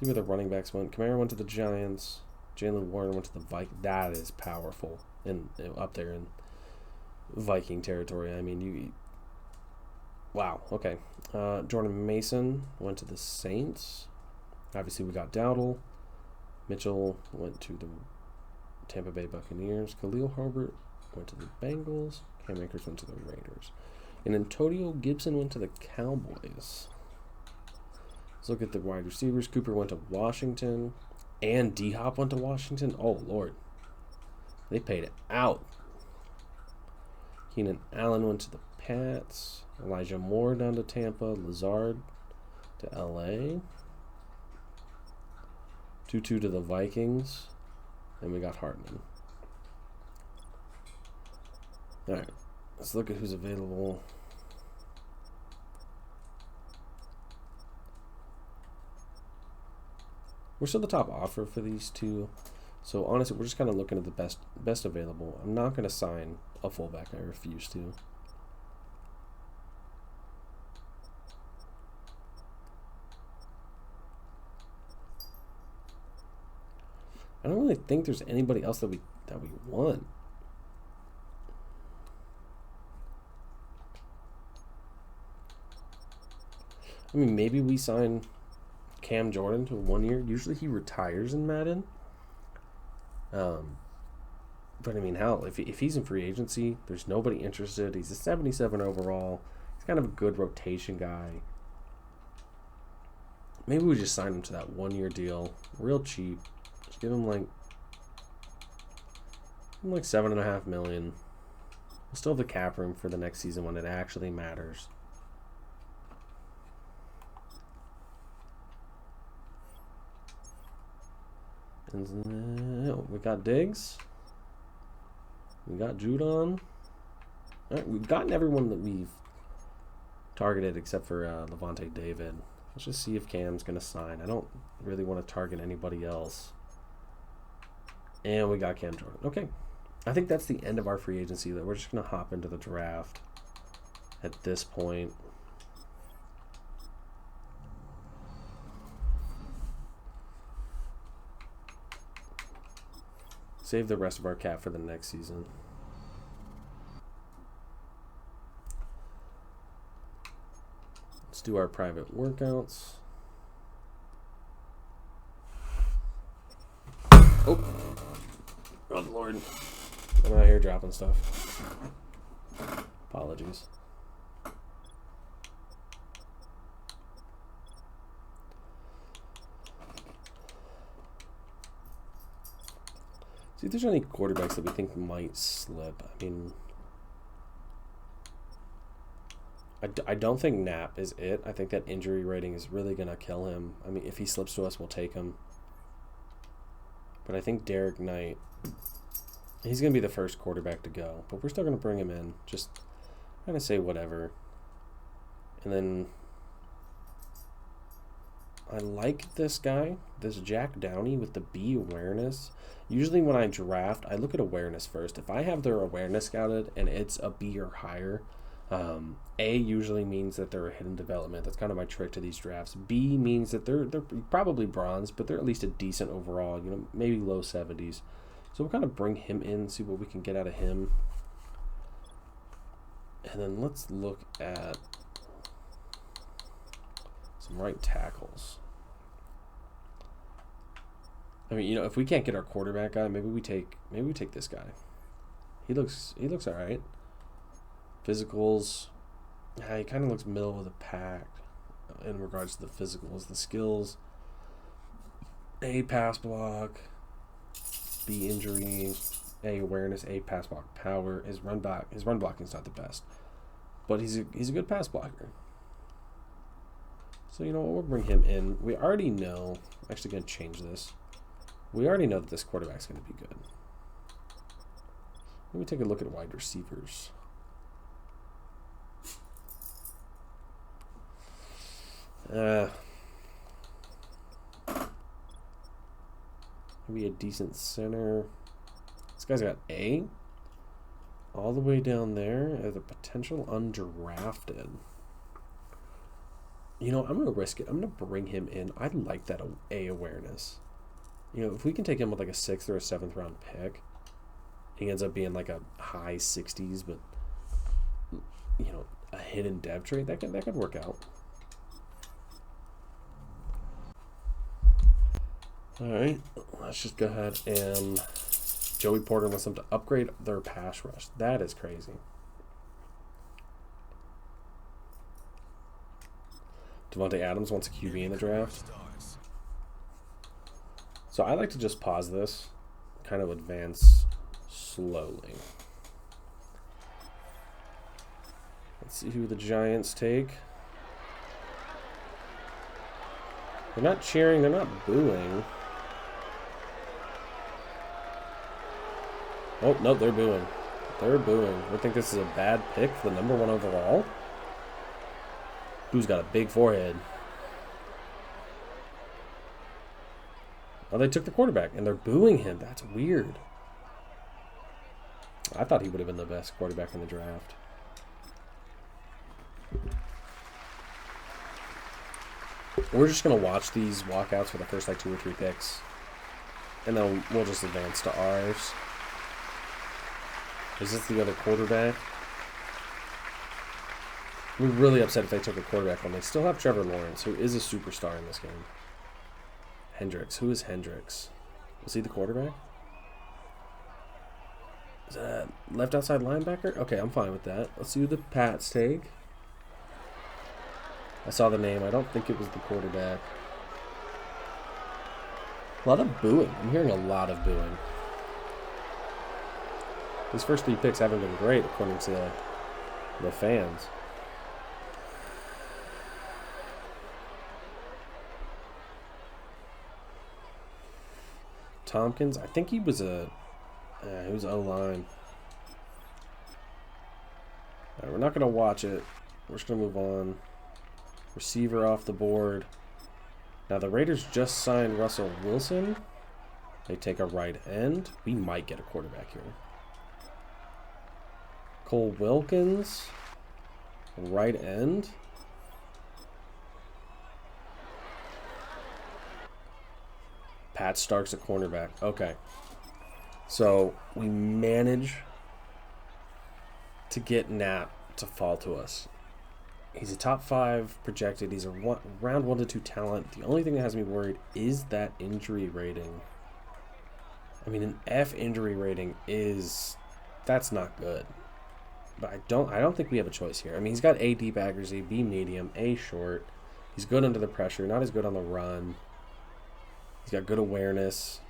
where the running backs went. Kamara went to the Giants. Jalen Warren went to the Vikings. That is powerful. And up there in Viking territory. I mean, wow. Okay. Jordan Mason went to the Saints. Obviously, we got Dowdle. Mitchell went to the Tampa Bay Buccaneers. Khalil Herbert went to the Bengals. Cam Akers went to the Raiders. And Antonio Gibson went to the Cowboys. Let's look at the wide receivers. Cooper went to Washington. And D-Hop went to Washington. Oh, Lord. They paid it out. Keenan Allen went to the Pats. Elijah Moore down to Tampa. Lazard to L.A. Tutu to the Vikings. And we got Hartman. All right. Let's look at who's available. We're still the top offer for these two. So honestly, we're just kind of looking at the best available. I'm not going to sign a fullback. I refuse to. I don't really think there's anybody else that we want. I mean, maybe we sign Cam Jordan to 1 year. Usually he retires in Madden. But I mean, hell, if he's in free agency, there's nobody interested. He's a 77 overall. He's kind of a good rotation guy. Maybe we just sign him to that 1 year deal, real cheap. Just give him like $7.5 million. We'll still have the cap room for the next season when it actually matters. And we got Diggs. We got Judon. All right, we've gotten everyone that we've targeted except for Levante David. Let's just see if Cam's going to sign. I don't really want to target anybody else. And we got Cam Jordan. Okay. I think that's the end of our free agency. That we're just going to hop into the draft at this point. Save the rest of our cap for the next season. Let's do our private workouts. Oh Lord. I'm out here dropping stuff. Apologies. See if there's any quarterbacks that we think might slip. I mean, I don't think Knapp is it. I think that injury rating is really going to kill him. I mean, if he slips to us, we'll take him. But I think Derek Knight, he's going to be the first quarterback to go. But we're still going to bring him in. Just kind of say whatever. And then I like this guy, this Jack Downey with the B awareness. Usually when I draft, I look at awareness first. If I have their awareness scouted and it's a B or higher, A usually means that they're a hidden development. That's kind of my trick to these drafts. B means that they're probably bronze, but they're at least a decent overall, you know, maybe low 70s. So we'll kind of bring him in, see what we can get out of him. And then let's look at some right tackles. I mean, you know, if we can't get our quarterback guy, maybe we take this guy. He looks all right. Physicals, he kind of looks middle of the pack in regards to the physicals, the skills. A pass block, B injuries, A awareness, A pass block power. His run blocking is not the best, but he's a good pass blocker. So you know what, we'll bring him in. We already know. I'm actually gonna change this. We already know that this quarterback's gonna be good. Let me take a look at wide receivers. Maybe a decent center. This guy's got A all the way down there as a potential undrafted. You know, I'm going to risk it. I'm going to bring him in. I like that A awareness. You know, if we can take him with like a 6th or a 7th round pick, he ends up being like a high 60s, but, you know, a hidden dev trade, that could work out. All right, let's just go ahead and Joey Porter wants them to upgrade their pass rush. That is crazy. Devontae Adams wants a QB in the draft. So I like to just pause this, kind of advance slowly. Let's see who the Giants take. They're not cheering, they're not booing. Oh, no, they're booing. They're booing. I think this is a bad pick for the #1 overall. Who's got a big forehead? Oh, they took the quarterback, and they're booing him. That's weird. I thought he would have been the best quarterback in the draft. We're just going to watch these walkouts for the first, like, 2 or 3 picks. And then we'll just advance to ours. Is this the other quarterback? We're really upset if they took a quarterback when they still have Trevor Lawrence, who is a superstar in this game. Hendricks. Who is Hendricks? Was he the quarterback? Is that left outside linebacker? Okay, I'm fine with that. Let's see who the Pats take. I saw the name. I don't think it was the quarterback. A lot of booing. I'm hearing a lot of booing. These first 3 picks haven't been great, according to the fans. Tompkins, I think he was O-line. Right, we're not going to watch it. We're just going to move on. Receiver off the board. Now, the Raiders just signed Russell Wilson. They take a right end. We might get a quarterback here. Cole Wilkins, right end. Pat Stark's a cornerback. Okay. So we manage to get Nat to fall to us. He's a top 5 projected. He's a round 1 to 2 talent. The only thing that has me worried is that injury rating. I mean, an F injury rating that's not good. But I don't think we have a choice here. I mean, he's got A deep accuracy, B medium, A short. He's good under the pressure, not as good on the run. He's got good awareness,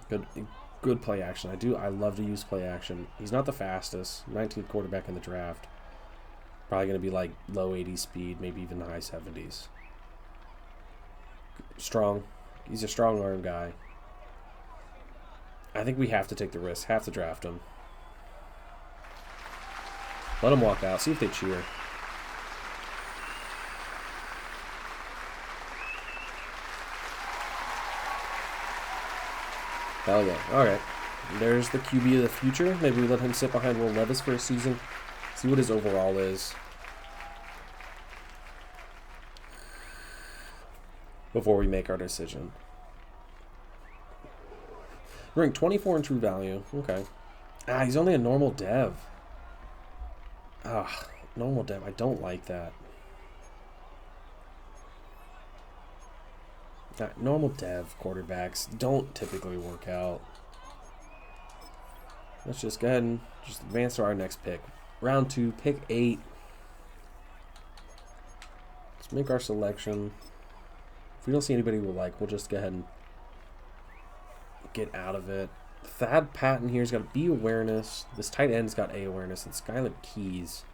good play action. I love to use play action. He's not the fastest, 19th quarterback in the draft. Probably going to be like low 80s speed, maybe even high 70s. Strong. He's a strong arm guy. I think we have to take the risk, have to draft him. Let them walk out. See if they cheer. Hell yeah. Alright. There's the QB of the future. Maybe we let him sit behind Will Levis for a season. See what his overall is. Before we make our decision. Ranked 24 in true value. Okay. He's only a normal dev. Normal dev. I don't like that. Normal dev quarterbacks don't typically work out. Let's just go ahead and just advance to our next pick. Round 2, pick 8. Let's make our selection. If we don't see anybody we like, we'll just go ahead and get out of it. Thad Patton here's got B awareness. This tight end's got A awareness. And Skylar Keys.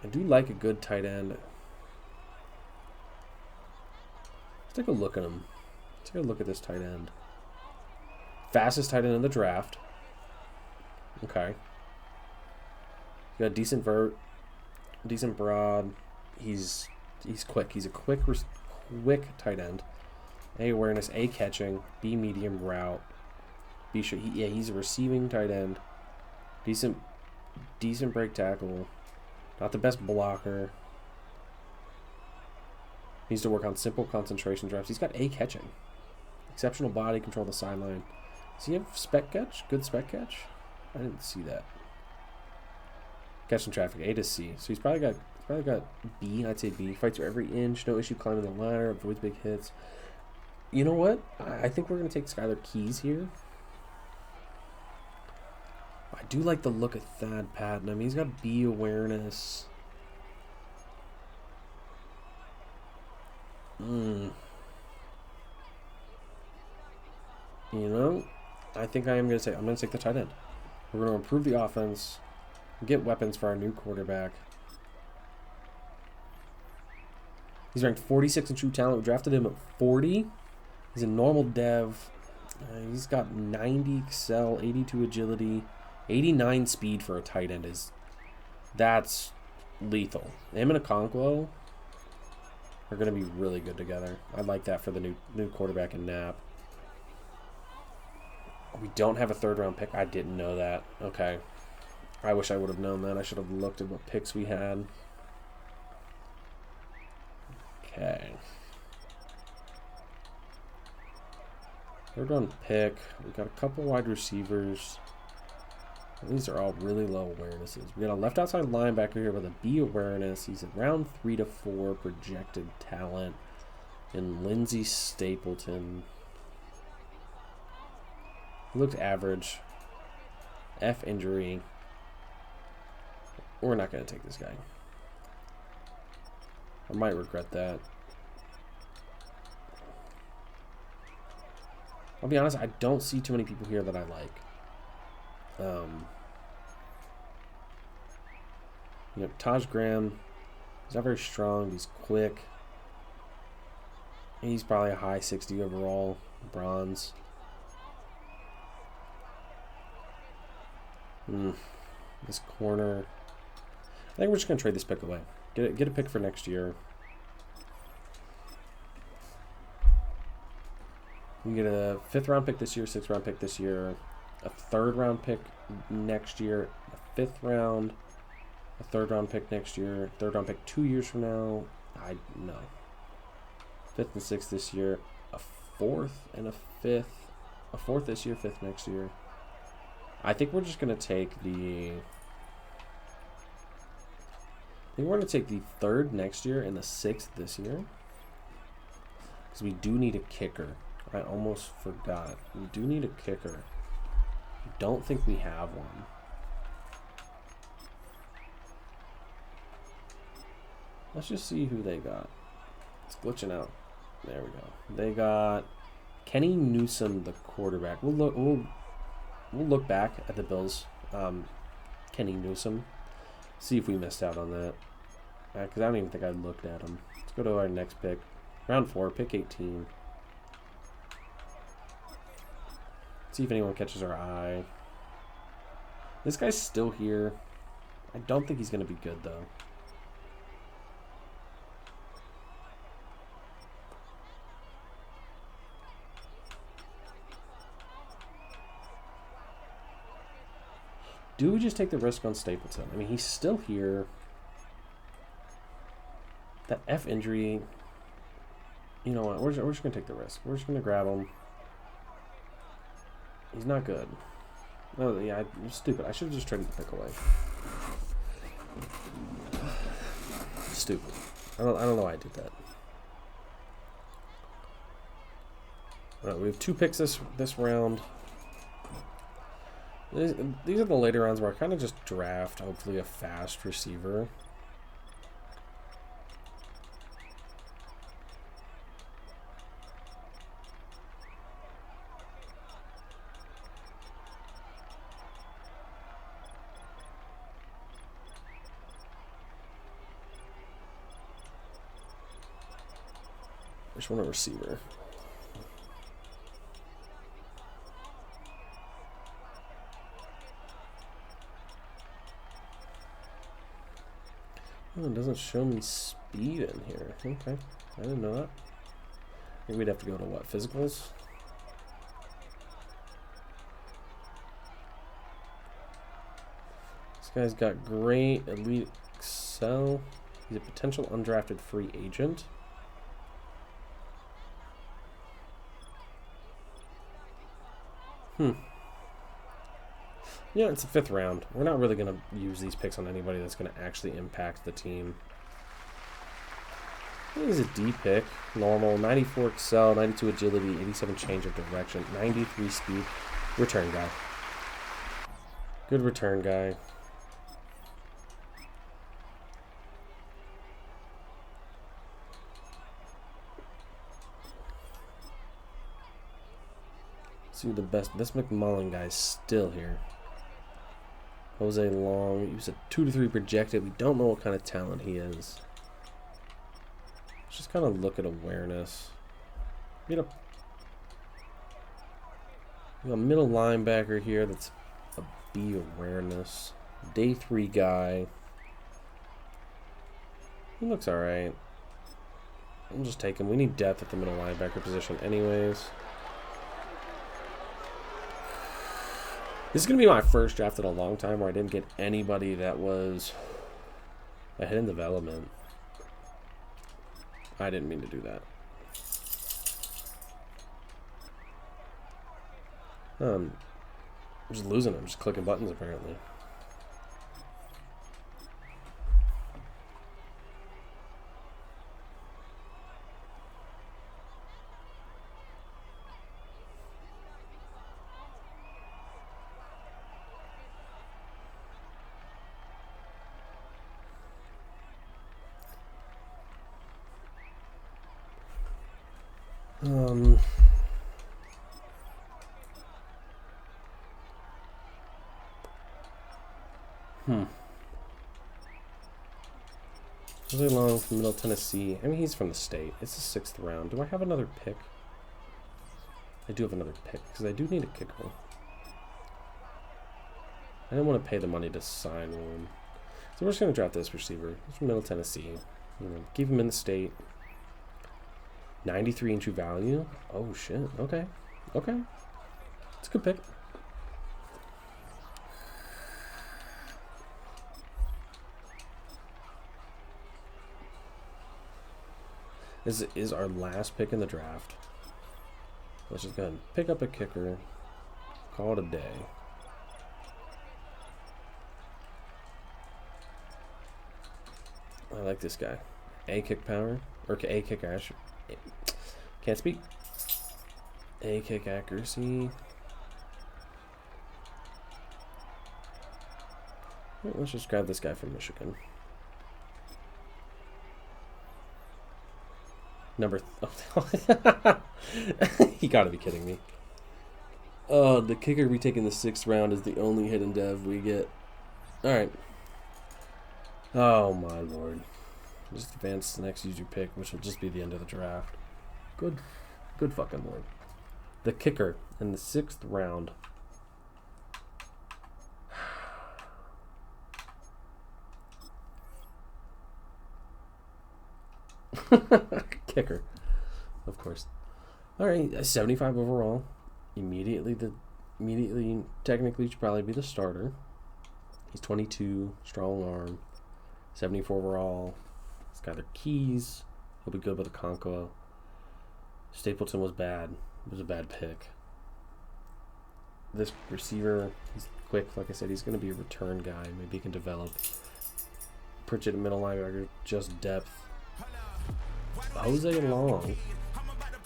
I do like a good tight end. Let's take a look at him. Let's take a look at this tight end. Fastest tight end in the draft. Okay. He's got a decent vert, decent broad. He's quick. He's a quick tight end. A awareness, A catching, B medium route. B sure. He's a receiving tight end. Decent break tackle. Not the best blocker. Needs to work on simple concentration drives. He's got A catching. Exceptional body control on the sideline. Does he have spec catch? Good spec catch? I didn't see that. Catching traffic, A to C. So he's probably got B. I'd say B. Fights for every inch. No issue climbing the ladder. Avoids big hits. You know what? I think we're going to take Skylar Keys here. I do like the look of Thad Patton. I mean, he's got B awareness. You know, I think I'm going to take the tight end. We're going to improve the offense, get weapons for our new quarterback. He's ranked 46 in true talent. We drafted him at 40. He's a normal dev. He's got 90 excel, 82 agility, 89 speed for a tight end. That's lethal. Him and Okonkwo are going to be really good together. I like that for the new quarterback in Knapp. We don't have a third-round pick. I didn't know that. Okay. I wish I would have known that. I should have looked at what picks we had. Okay. Third-round pick. We got a couple wide receivers. These are all really low awarenesses. We got a left outside linebacker here with a B awareness. He's around 3 to 4 projected talent. And Lindsey Stapleton. He looked average. F injury. We're not going to take this guy. I might regret that. I'll be honest, I don't see too many people here that I like. You know, Taj Graham, he's not very strong, he's quick. He's probably a high 60 overall, bronze. This corner. I think we're just going to trade this pick away. Get a pick for next year. We get a 5th-round pick this year, 6th-round pick this year, a 3rd-round pick next year, a 5th round, a 3rd-round pick next year, 3rd-round pick 2 years from now. No. 5th and 6th this year, a 4th and a 5th, a 4th this year, 5th next year. I think we're just going to take the... I think we're going to take the 3rd next year and the 6th this year. Because we do need a kicker. I almost forgot. We do need a kicker. I don't think we have one. Let's just see who they got. It's glitching out. There we go. They got Kenny Newsom, the quarterback. We'll look back at the Bills. Kenny Newsom. See if we missed out on that. Because I don't even think I looked at him. Let's go to our next pick. Round 4, pick 18. See if anyone catches our eye. This guy's still here. I don't think he's going to be good, though. Do we just take the risk on Stapleton? I mean, he's still here. That F injury, you know what? We're just going to take the risk. We're just going to grab him. He's not good. Oh, yeah, I'm stupid. I should have just traded the pick away. Stupid. I don't know why I did that. All right, we have 2 picks this round. These are the later rounds where I kind of just draft, hopefully, a fast receiver. I just want a receiver. Oh, it doesn't show me speed in here. Okay, I didn't know that. I think we'd have to go to what, physicals? This guy's got great elite excel. He's a potential undrafted free agent. Yeah, it's a 5th round. We're not really going to use these picks on anybody that's going to actually impact the team. He's a D pick. Normal. 94 excel, 92 agility, 87 change of direction, 93 speed. Return guy. Good return guy. See the best. This McMullen guy's still here. Jose Long. He was a 2 to 3 projected. We don't know what kind of talent he is. Let's just kind of look at awareness. We got a middle linebacker here that's a B awareness. Day 3 guy. He looks alright. I'll just take him. We need depth at the middle linebacker position anyways. This is going to be my first draft in a long time where I didn't get anybody that was ahead in development. I didn't mean to do that. I'm just losing. I'm just clicking buttons apparently. Jose Long from Middle Tennessee. I mean, he's from the state. It's the 6th round. Do I have another pick? I do have another pick because I do need a kicker. I didn't want to pay the money to sign one. So we're just going to draft this receiver. He's from Middle Tennessee. You know, keep him in the state. 93 in true value. Oh, shit. Okay. Okay. It's a good pick. This is our last pick in the draft. Let's just go ahead and pick up a kicker. Call it a day. I like this guy. A kick power. Or A kick accuracy. Can't speak. A kick accuracy. Let's just grab this guy from Michigan. Number you gotta be kidding me. The kicker we take in the 6th round is the only hidden dev we get. Alright. Oh my lord. Just advance the next user pick, which will just be the end of the draft. Good fucking lord. The kicker in the 6th round. Kicker, of course. All right, 75 overall. Immediately, technically should probably be the starter. He's 22, strong arm, 74 overall. He's got their keys. He'll be good with a Conquo. Stapleton was bad. It was a bad pick. This receiver, he's quick. Like I said, he's going to be a return guy. Maybe he can develop. Pritchett, middle linebacker, just depth. Jose Long.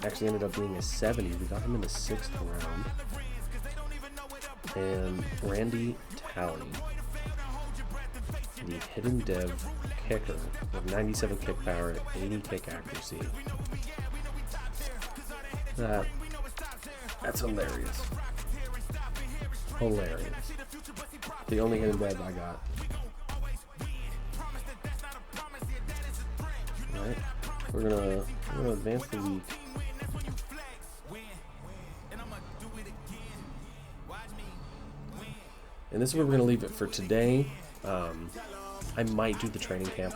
actually ended up being a 70. We got him in the 6th round. And Randy Talley, the hidden dev kicker with 97 kick power, 80 kick accuracy. That's hilarious. Hilarious. The only hidden dev I got. Alright, we're gonna advance the week. And this is where we're gonna leave it for today. I might do the training camp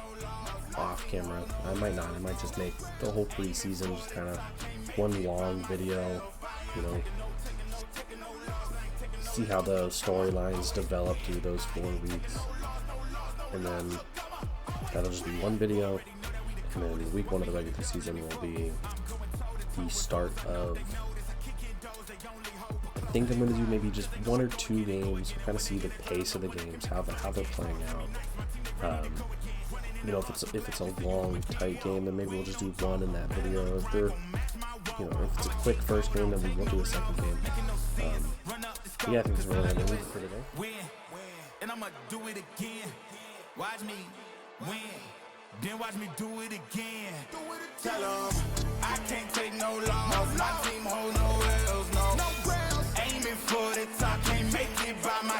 off camera. I might not. I might just make the whole preseason just kind of one long video, you know, see how the storylines develop through those 4 weeks. And then that'll just be one video. And then week 1 of the regular season will be the start of, I think I'm going to do maybe just 1 or 2 games, kind of see the pace of the games, how they're playing out. You know, if it's a long, tight game, then maybe we'll just do 1 in that video. If they're, you know, if it's a quick first game, then we'll do a second game. Yeah, I think that's really what I'm going to leave it for today. And I'm going to do it again. Watch me win. Then watch me do it again. Tell 'em I can't take no loss. My team hold no L's, no. Aiming for the top, can't make it by my